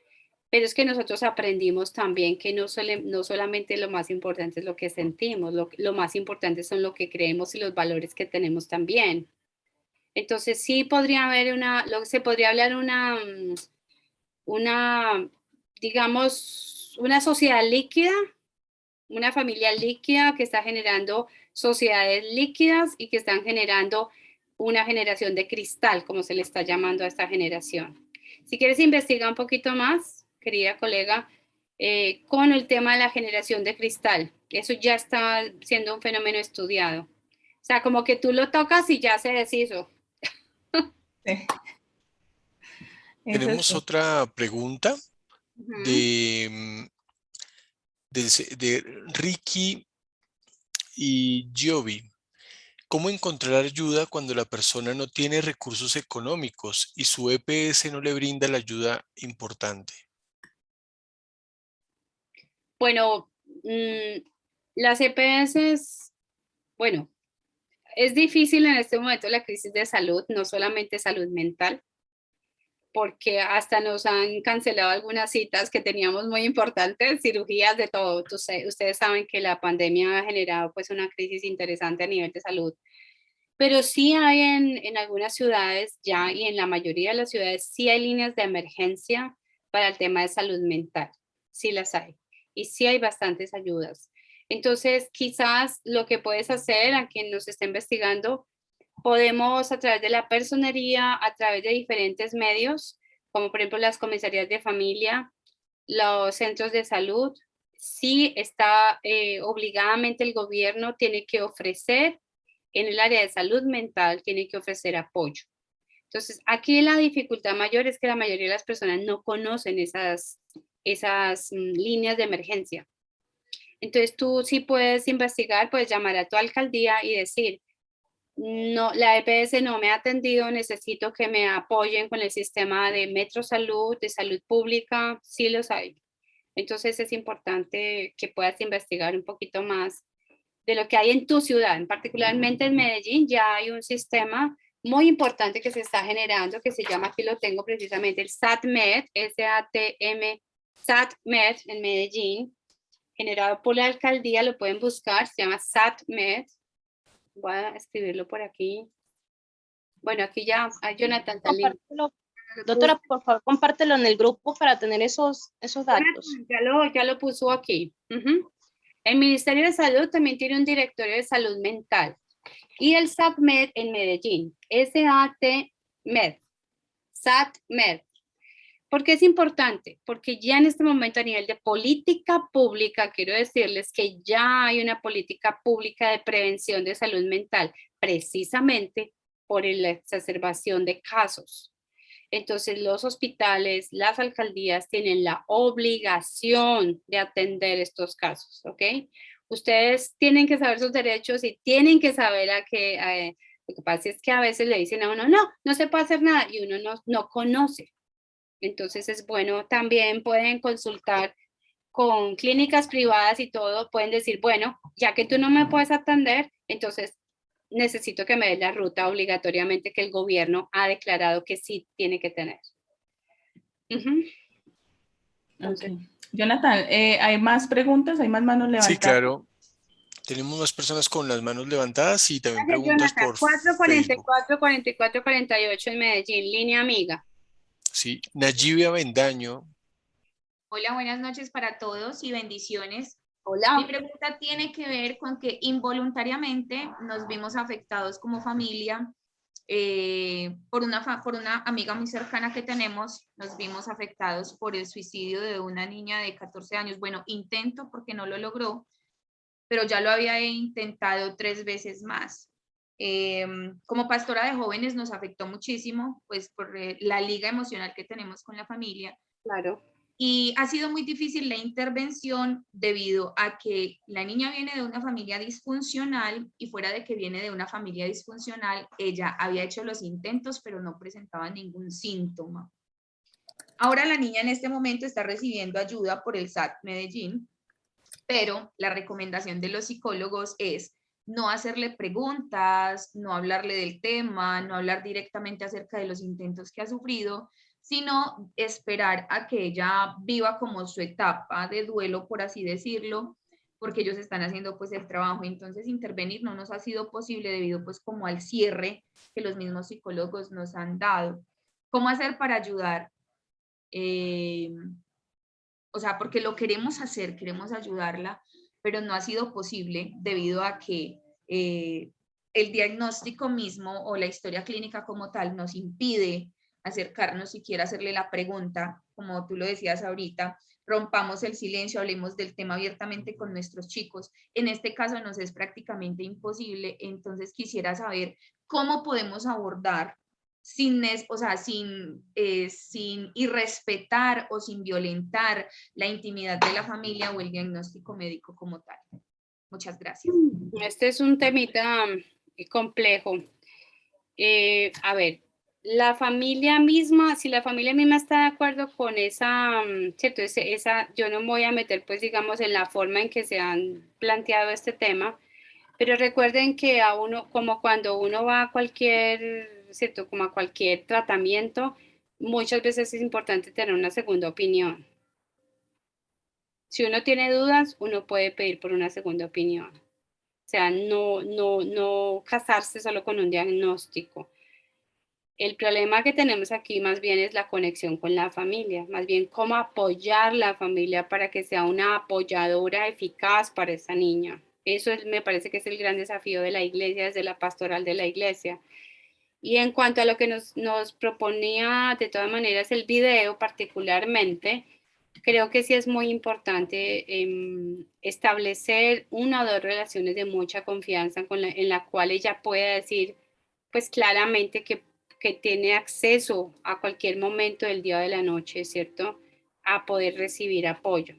Pero es que nosotros aprendimos también que no solamente lo más importante es lo que sentimos, lo más importante son lo que creemos y los valores que tenemos también. Entonces, sí podría haber se podría hablar digamos, una sociedad líquida, una familia líquida que está generando sociedades líquidas y que están generando una generación de cristal, como se le está llamando a esta generación. Si quieres investigar un poquito más, querida colega, con el tema de la generación de cristal, eso ya está siendo un fenómeno estudiado. O sea, como que tú lo tocas y ya se deshizo. Sí. Tenemos sí. otra pregunta Ujú. de Ricky y Giovi. ¿Cómo encontrar ayuda cuando la persona no tiene recursos económicos y su EPS no le brinda la ayuda importante? Bueno, las EPS, bueno, es difícil en este momento la crisis de salud, no solamente salud mental, porque hasta nos han cancelado algunas citas que teníamos muy importantes, cirugías de todo. Ustedes saben que la pandemia ha generado pues una crisis interesante a nivel de salud. Pero sí hay en algunas ciudades ya y en la mayoría de las ciudades sí hay líneas de emergencia para el tema de salud mental. Sí las hay. Y sí hay bastantes ayudas. Entonces, quizás lo que puedes hacer a quien nos está investigando, podemos a través de la personería, a través de diferentes medios, como por ejemplo las comisarías de familia, los centros de salud, sí está obligadamente el gobierno tiene que ofrecer en el área de salud mental, tiene que ofrecer apoyo. Entonces, aquí la dificultad mayor es que la mayoría de las personas no conocen esas líneas de emergencia. Entonces, tú sí puedes investigar, puedes llamar a tu alcaldía y decir, no, la EPS no me ha atendido, necesito que me apoyen con el sistema de Metro Salud, de salud pública, sí los hay. Entonces es importante que puedas investigar un poquito más de lo que hay en tu ciudad, particularmente en Medellín ya hay un sistema muy importante que se está generando, que se llama, aquí lo tengo precisamente, el SATMED, S-A-T-M, SATMED en Medellín, generado por la alcaldía, lo pueden buscar, se llama SATMED. Voy a escribirlo por aquí. Bueno, aquí ya hay Jonathan Talín. Doctora, por favor, compártelo en el grupo para tener esos datos. Ya lo puso aquí. El Ministerio de Salud también tiene un directorio de salud mental. Y el SATMED en Medellín, SATMED, SATMED. ¿Por qué es importante? Porque ya en este momento a nivel de política pública, quiero decirles que ya hay una política pública de prevención de salud mental, precisamente por la exacerbación de casos. Entonces los hospitales, las alcaldías tienen la obligación de atender estos casos, ¿ok? Ustedes tienen que saber sus derechos y tienen que saber lo que pasa es que a veces le dicen a uno, no se puede hacer nada y uno no conoce. Entonces es bueno, también pueden consultar con clínicas privadas y todo, pueden decir, bueno, ya que tú no me puedes atender, entonces necesito que me des la ruta obligatoriamente que el gobierno ha declarado que sí tiene que tener. Okay. Jonathan, ¿hay más preguntas? ¿Hay más manos levantadas? Sí, claro. Tenemos más personas con las manos levantadas y también Gracias, preguntas Jonathan. por 444, 44, 48 en Medellín, línea amiga. Sí, Nayibia Bendaño. Hola, buenas noches para todos y bendiciones. Hola. Mi pregunta tiene que ver con que involuntariamente nos vimos afectados como familia por una amiga muy cercana que tenemos, nos vimos afectados por el suicidio de una niña de 14 años. Bueno, intento porque no lo logró, pero ya lo había intentado 3 veces más. Como pastora de jóvenes nos afectó muchísimo, pues por la liga emocional que tenemos con la familia. Claro. Y ha sido muy difícil la intervención debido a que la niña viene de una familia disfuncional y fuera de que viene de una familia disfuncional, ella había hecho los intentos, pero no presentaba ningún síntoma. Ahora la niña en este momento está recibiendo ayuda por el SAT Medellín, pero la recomendación de los psicólogos es no hacerle preguntas, no hablarle del tema, no hablar directamente acerca de los intentos que ha sufrido, sino esperar a que ella viva como su etapa de duelo, por así decirlo, porque ellos están haciendo pues el trabajo. Entonces intervenir no nos ha sido posible debido pues como al cierre que los mismos psicólogos nos han dado. ¿Cómo hacer para ayudar? O sea, porque lo queremos hacer, queremos ayudarla, pero no ha sido posible debido a que el diagnóstico mismo o la historia clínica como tal nos impide acercarnos siquiera a hacerle la pregunta, como tú lo decías ahorita, rompamos el silencio, hablemos del tema abiertamente con nuestros chicos. En este caso nos es prácticamente imposible, entonces quisiera saber cómo podemos abordar o sea, sin irrespetar o sin violentar la intimidad de la familia o el diagnóstico médico como tal. Muchas gracias. Este es un temita complejo. A ver, la familia misma, si la familia misma está de acuerdo con esa, ¿cierto? Yo no me voy a meter, pues, digamos, en la forma en que se han planteado este tema, pero recuerden que a uno, como cuando uno va a cualquier, ¿cierto? Como a cualquier tratamiento, muchas veces es importante tener una segunda opinión. Si uno tiene dudas, uno puede pedir por una segunda opinión. O sea, no casarse solo con un diagnóstico. El problema que tenemos aquí más bien es la conexión con la familia, más bien cómo apoyar la familia para que sea una apoyadora eficaz para esa niña. Me parece que es el gran desafío de la iglesia, desde la pastoral de la iglesia. Y en cuanto a lo que nos proponía de todas maneras el video particularmente, creo que sí es muy importante establecer una o dos relaciones de mucha confianza en la cual ella pueda decir pues claramente que tiene acceso a cualquier momento del día o de la noche, ¿cierto? A poder recibir apoyo.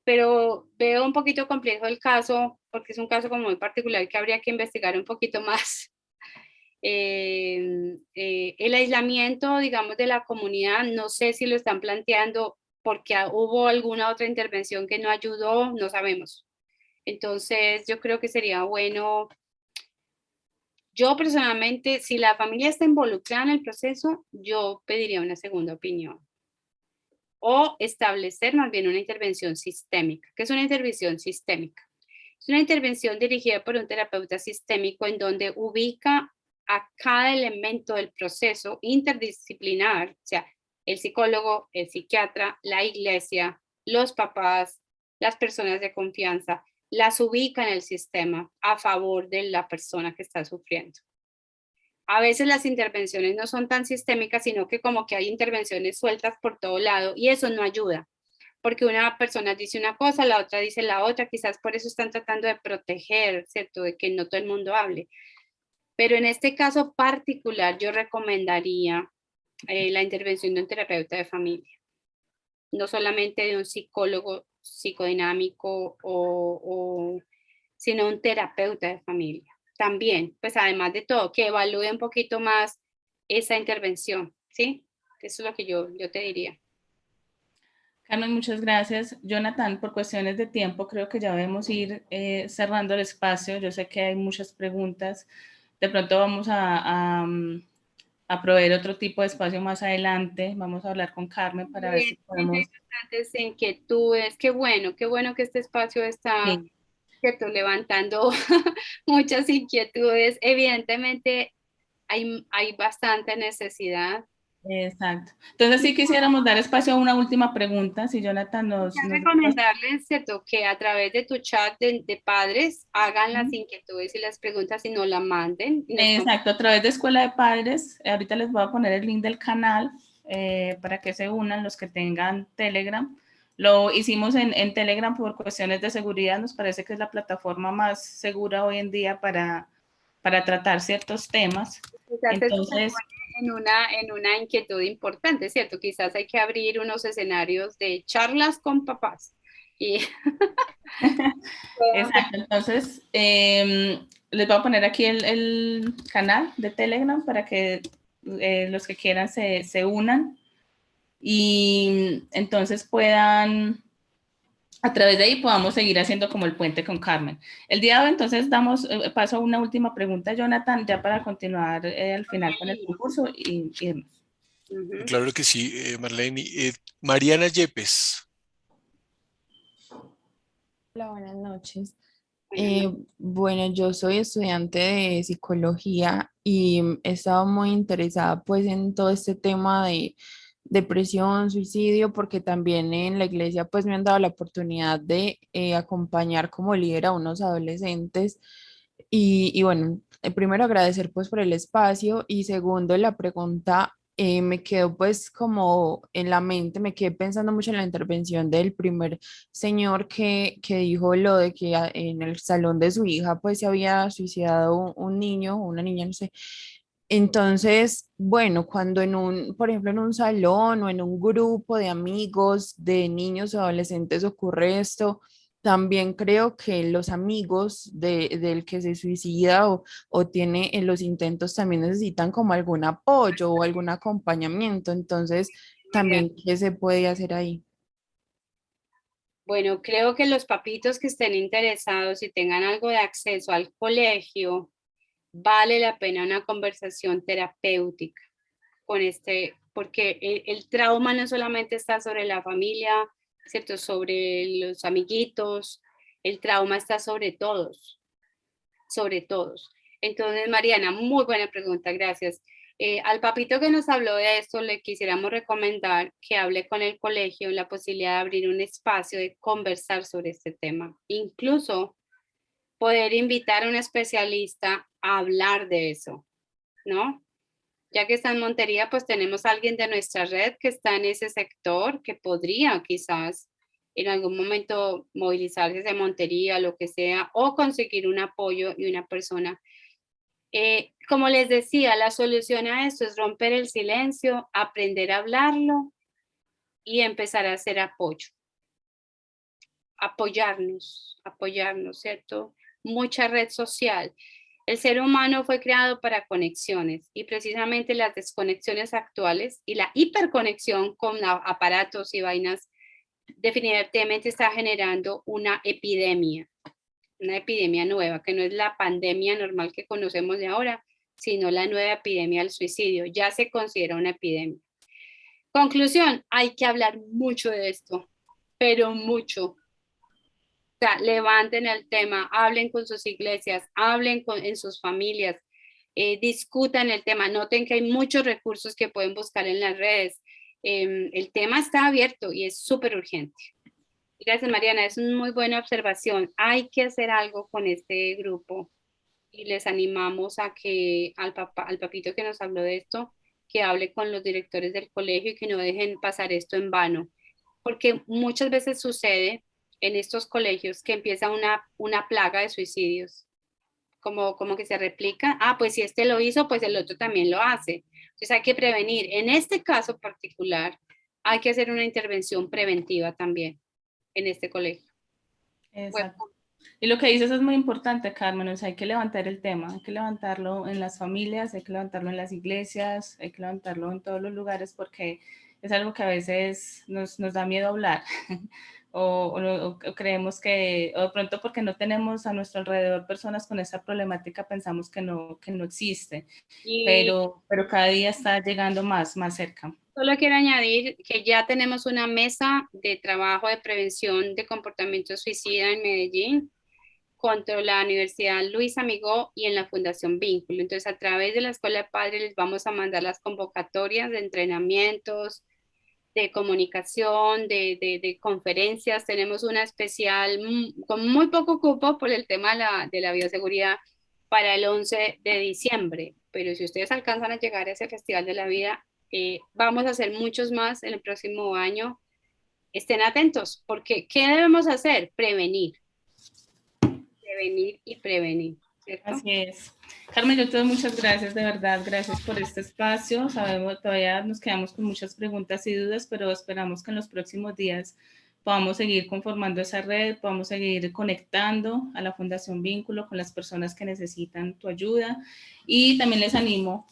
Pero veo un poquito complejo el caso, porque es un caso como muy particular que habría que investigar un poquito más. El aislamiento, digamos, de la comunidad, no sé si lo están planteando porque hubo alguna otra intervención que no ayudó, no sabemos. Entonces, yo creo que sería bueno. Yo personalmente, si la familia está involucrada en el proceso, yo pediría una segunda opinión. O establecer más bien una intervención sistémica. ¿Qué es una intervención sistémica? Es una intervención dirigida por un terapeuta sistémico en donde ubica a cada elemento del proceso interdisciplinar, o sea, el psicólogo, el psiquiatra, la iglesia, los papás, las personas de confianza, las ubica en el sistema a favor de la persona que está sufriendo. A veces las intervenciones no son tan sistémicas, sino que como que hay intervenciones sueltas por todo lado y eso no ayuda, porque una persona dice una cosa, la otra dice la otra, quizás por eso están tratando de proteger, ¿cierto? De que no todo el mundo hable. Pero en este caso particular yo recomendaría la intervención de un terapeuta de familia, no solamente de un psicólogo psicodinámico sino un terapeuta de familia. También, pues además de todo, que evalúe un poquito más esa intervención, ¿sí? Eso es lo que yo te diría. Carmen, muchas gracias. Jonathan, por cuestiones de tiempo, creo que ya debemos ir cerrando el espacio. Yo sé que hay muchas preguntas. De pronto vamos a proveer otro tipo de espacio más adelante. Vamos a hablar con Carmen para ver si podemos... Bastantes inquietudes. Qué bueno que este espacio está, ¿cierto? Levantando muchas inquietudes. Evidentemente hay bastante necesidad. Exacto. Entonces sí quisiéramos dar espacio a una última pregunta, si Jonathan nos... recomendarles, ¿cierto? Que a través de tu chat de padres hagan las inquietudes y las preguntas y no la manden. Exacto, a través de Escuela de Padres. Ahorita les voy a poner el link del canal para que se unan los que tengan Telegram. Lo hicimos en Telegram por cuestiones de seguridad. Nos parece que es la plataforma más segura hoy en día para tratar ciertos temas. Entonces... En una inquietud importante, ¿cierto? Quizás hay que abrir unos escenarios de charlas con papás. Exacto, entonces les voy a poner aquí el canal de Telegram para que los que quieran se unan y entonces puedan, a través de ahí podamos seguir haciendo como el puente con Carmen. El día de hoy entonces damos paso a una última pregunta, Jonathan, ya para continuar al final con el concurso y irnos. Claro que sí, Marlene. Mariana Yepes. Hola, buenas noches. Bueno, yo soy estudiante de psicología y he estado muy interesada pues en todo este tema de depresión, suicidio, porque también en la iglesia pues me han dado la oportunidad de acompañar como líder a unos adolescentes y bueno, primero agradecer pues por el espacio y segundo la pregunta me quedó pues como en la mente, me quedé pensando mucho en la intervención del primer señor que dijo lo de que en el salón de su hija pues se había suicidado un niño o una niña, no sé. Entonces, bueno, cuando por ejemplo, en un salón o en un grupo de amigos, de niños o adolescentes ocurre esto, también creo que los amigos del que se suicida o tiene en los intentos también necesitan como algún apoyo o algún acompañamiento. Entonces, Mariana. también, ¿qué se puede hacer ahí? Bueno, creo que los papitos que estén interesados y tengan algo de acceso al colegio, vale la pena una conversación terapéutica con porque el trauma no solamente está sobre la familia, ¿cierto? Sobre los amiguitos, el trauma está sobre todos, sobre todos. Entonces, Mariana, muy buena pregunta, gracias. Al papito que nos habló de esto, le quisiéramos recomendar que hable con el colegio la posibilidad de abrir un espacio de conversar sobre este tema. Incluso poder invitar a un especialista a hablar de eso, ¿no? Ya que está en Montería, pues tenemos a alguien de nuestra red que está en ese sector, que podría quizás en algún momento movilizarse de Montería, lo que sea, o conseguir un apoyo y una persona. Como les decía, la solución a esto es romper el silencio, aprender a hablarlo y empezar a hacer apoyo. Apoyarnos, ¿cierto? Mucha red social. El ser humano fue creado para conexiones y precisamente las desconexiones actuales y la hiperconexión con aparatos y vainas definitivamente está generando una epidemia nueva, que no es la pandemia normal que conocemos de ahora, sino la nueva epidemia del suicidio. Ya se considera una epidemia. Conclusión, hay que hablar mucho de esto, pero mucho. O sea, levanten el tema, hablen con sus iglesias, hablen en sus familias, discutan el tema, noten que hay muchos recursos que pueden buscar en las redes. El tema está abierto y es súper urgente. Gracias, Mariana, es una muy buena observación. Hay que hacer algo con este grupo y les animamos a que al papito que nos habló de esto, que hable con los directores del colegio y que no dejen pasar esto en vano, porque muchas veces sucede en estos colegios que empieza una plaga de suicidios, como que se replica, pues si este lo hizo, pues el otro también lo hace. Entonces hay que prevenir. En este caso particular, hay que hacer una intervención preventiva también en este colegio. Exacto. Y lo que dices es muy importante, Carmen, o sea, hay que levantar el tema, hay que levantarlo en las familias, hay que levantarlo en las iglesias, hay que levantarlo en todos los lugares porque es algo que a veces nos da miedo hablar o creemos que, o de pronto porque no tenemos a nuestro alrededor personas con esa problemática, pensamos que no existe, pero cada día está llegando más cerca. Solo quiero añadir que ya tenemos una mesa de trabajo de prevención de comportamiento suicida en Medellín contra la Universidad Luis Amigó y en la Fundación Vínculo. Entonces, a través de la Escuela de Padres les vamos a mandar las convocatorias de entrenamientos, de comunicación, de conferencias. Tenemos una especial con muy poco cupo por el tema de la bioseguridad para el 11 de diciembre. Pero si ustedes alcanzan a llegar a ese Festival de la Vida, vamos a hacer muchos más en el próximo año. Estén atentos, porque ¿qué debemos hacer? Prevenir y prevenir, ¿cierto? Así es. Carmen, yo te doy muchas gracias, de verdad, gracias por este espacio. Sabemos, todavía nos quedamos con muchas preguntas y dudas, pero esperamos que en los próximos días podamos seguir conformando esa red, podamos seguir conectando a la Fundación Vínculo con las personas que necesitan tu ayuda. Y también les animo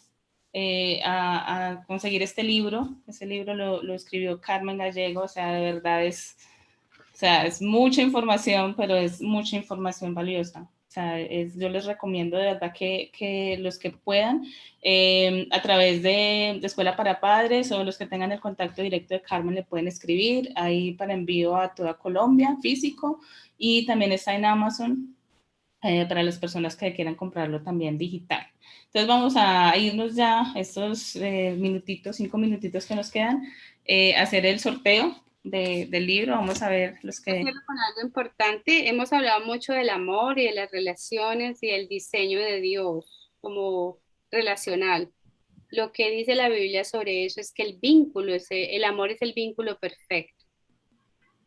a conseguir este libro. Ese libro lo escribió Carmen Gallego, o sea, de verdad es mucha información, pero es mucha información valiosa. O sea, yo les recomiendo de verdad que los que puedan, a través de Escuela para Padres o los que tengan el contacto directo de Carmen le pueden escribir ahí para envío a toda Colombia, físico, y también está en Amazon para las personas que quieran comprarlo también digital. Entonces vamos a irnos ya estos 5 minutitos que nos quedan, a hacer el sorteo del libro. Vamos a ver los que... Con algo importante, hemos hablado mucho del amor y de las relaciones y el diseño de Dios como relacional. Lo que dice la Biblia sobre eso es que el amor es el vínculo perfecto.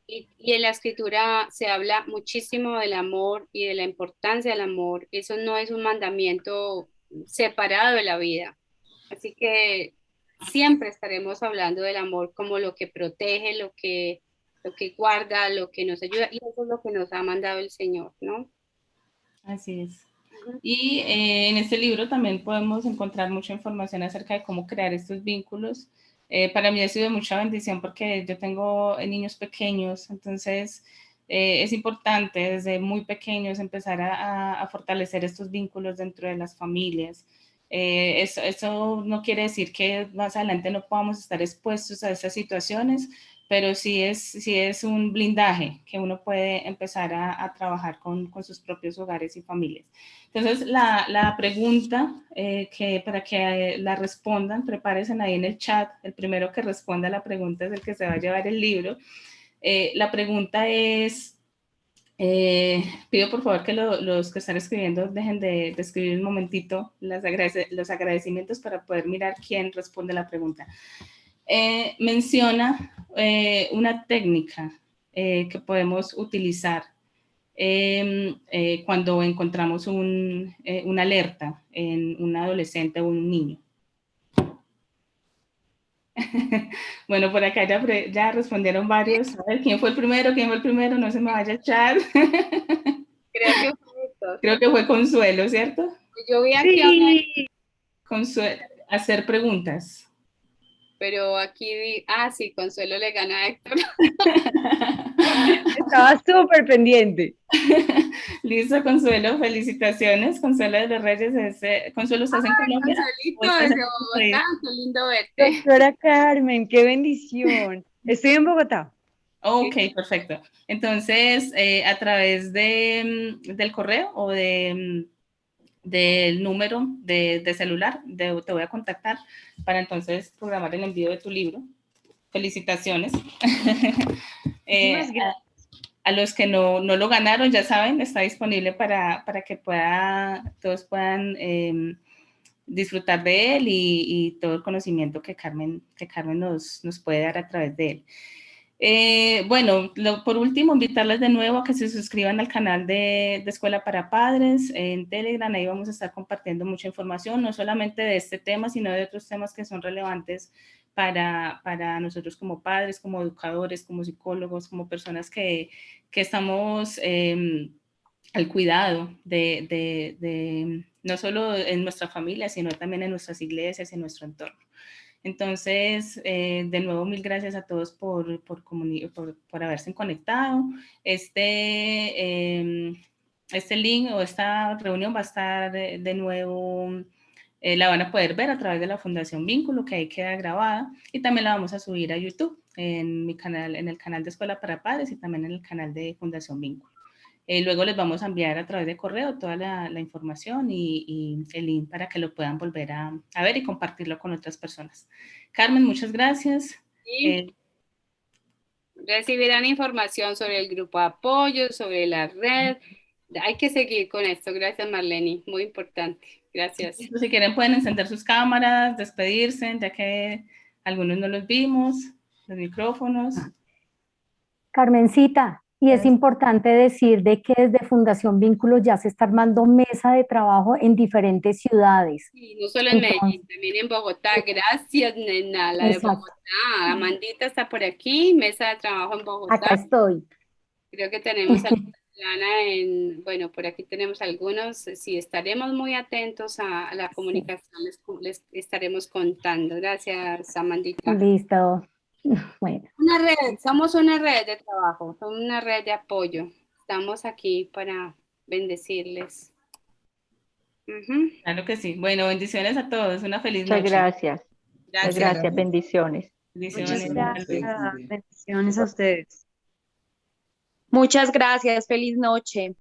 Y en la escritura se habla muchísimo del amor y de la importancia del amor. Eso no es un mandamiento separado de la vida. Así que siempre estaremos hablando del amor como lo que protege, lo que guarda, lo que nos ayuda, y eso es lo que nos ha mandado el Señor, ¿no? Así es. Y en este libro también podemos encontrar mucha información acerca de cómo crear estos vínculos. Para mí ha sido de mucha bendición porque yo tengo niños pequeños, entonces es importante desde muy pequeños empezar a fortalecer estos vínculos dentro de las familias. Eso no quiere decir que más adelante no podamos estar expuestos a esas situaciones, pero sí es un blindaje que uno puede empezar a trabajar con sus propios hogares y familias. Entonces, la pregunta, para que la respondan, prepárense ahí en el chat. El primero que responda a la pregunta es el que se va a llevar el libro. La pregunta es, pido por favor que los que están escribiendo dejen de escribir un momentito los agradecimientos para poder mirar quién responde la pregunta. Menciona una técnica que podemos utilizar cuando encontramos una alerta en un adolescente o un niño. Bueno, por acá ya respondieron varios. A ver, ¿quién fue el primero? ¿Quién fue el primero? No se me vaya a echar. Creo que fue Consuelo, ¿cierto? Yo vi aquí Consuelo, hacer preguntas. Pero aquí, sí, Consuelo le gana a Héctor. Estaba súper pendiente. Listo, Consuelo, felicitaciones. Consuelo de los Reyes, Consuelo, ¿estás en Colombia? Consuelito, desde Bogotá, qué lindo verte. Doctora Carmen, qué bendición. Estoy en Bogotá. Ok, perfecto. Entonces, a través del correo o del número de celular, te voy a contactar para entonces programar el envío de tu libro. Felicitaciones. A los que no lo ganaron, ya saben, está disponible para que todos puedan disfrutar de él y todo el conocimiento que Carmen nos puede dar a través de él. Bueno, por último, invitarles de nuevo a que se suscriban al canal de Escuela para Padres en Telegram. Ahí vamos a estar compartiendo mucha información, no solamente de este tema, sino de otros temas que son relevantes para nosotros como padres, como educadores, como psicólogos, como personas que estamos al cuidado de no solo en nuestra familia, sino también en nuestras iglesias y en nuestro entorno. Entonces, de nuevo, mil gracias a todos por haberse conectado. Este link o esta reunión va a estar de nuevo, la van a poder ver a través de la Fundación Vínculo, que ahí queda grabada, y también la vamos a subir a YouTube, en mi canal, en el canal de Escuela para Padres y también en el canal de Fundación Vínculo. Luego les vamos a enviar a través de correo toda la información y el link para que lo puedan volver a ver y compartirlo con otras personas. Carmen, muchas gracias. Sí. Recibirán información sobre el grupo de apoyo, sobre la red. Hay que seguir con esto. Gracias, Marlene. Muy importante. Gracias. Si quieren pueden encender sus cámaras, despedirse, ya que algunos no los vimos, los micrófonos. Carmencita. Y es importante decir de que desde Fundación Vínculos ya se está armando mesa de trabajo en diferentes ciudades. Sí, no solo en Medellín, también en Bogotá. Gracias, nena, la de Bogotá. Amandita está por aquí, mesa de trabajo en Bogotá. Acá estoy. Creo que tenemos a Lana bueno, por aquí tenemos algunos. Sí, estaremos muy atentos a la comunicación, les estaremos contando. Gracias, Amandita. Listo. Bueno. Una red, somos una red de trabajo, somos una red de apoyo. Estamos aquí para bendecirles. Claro que sí. Bueno, bendiciones a todos. Una feliz noche. Muchas gracias. Gracias. Bendiciones. Bendiciones. Muchas gracias. Bendiciones a ustedes. Muchas gracias. Feliz noche.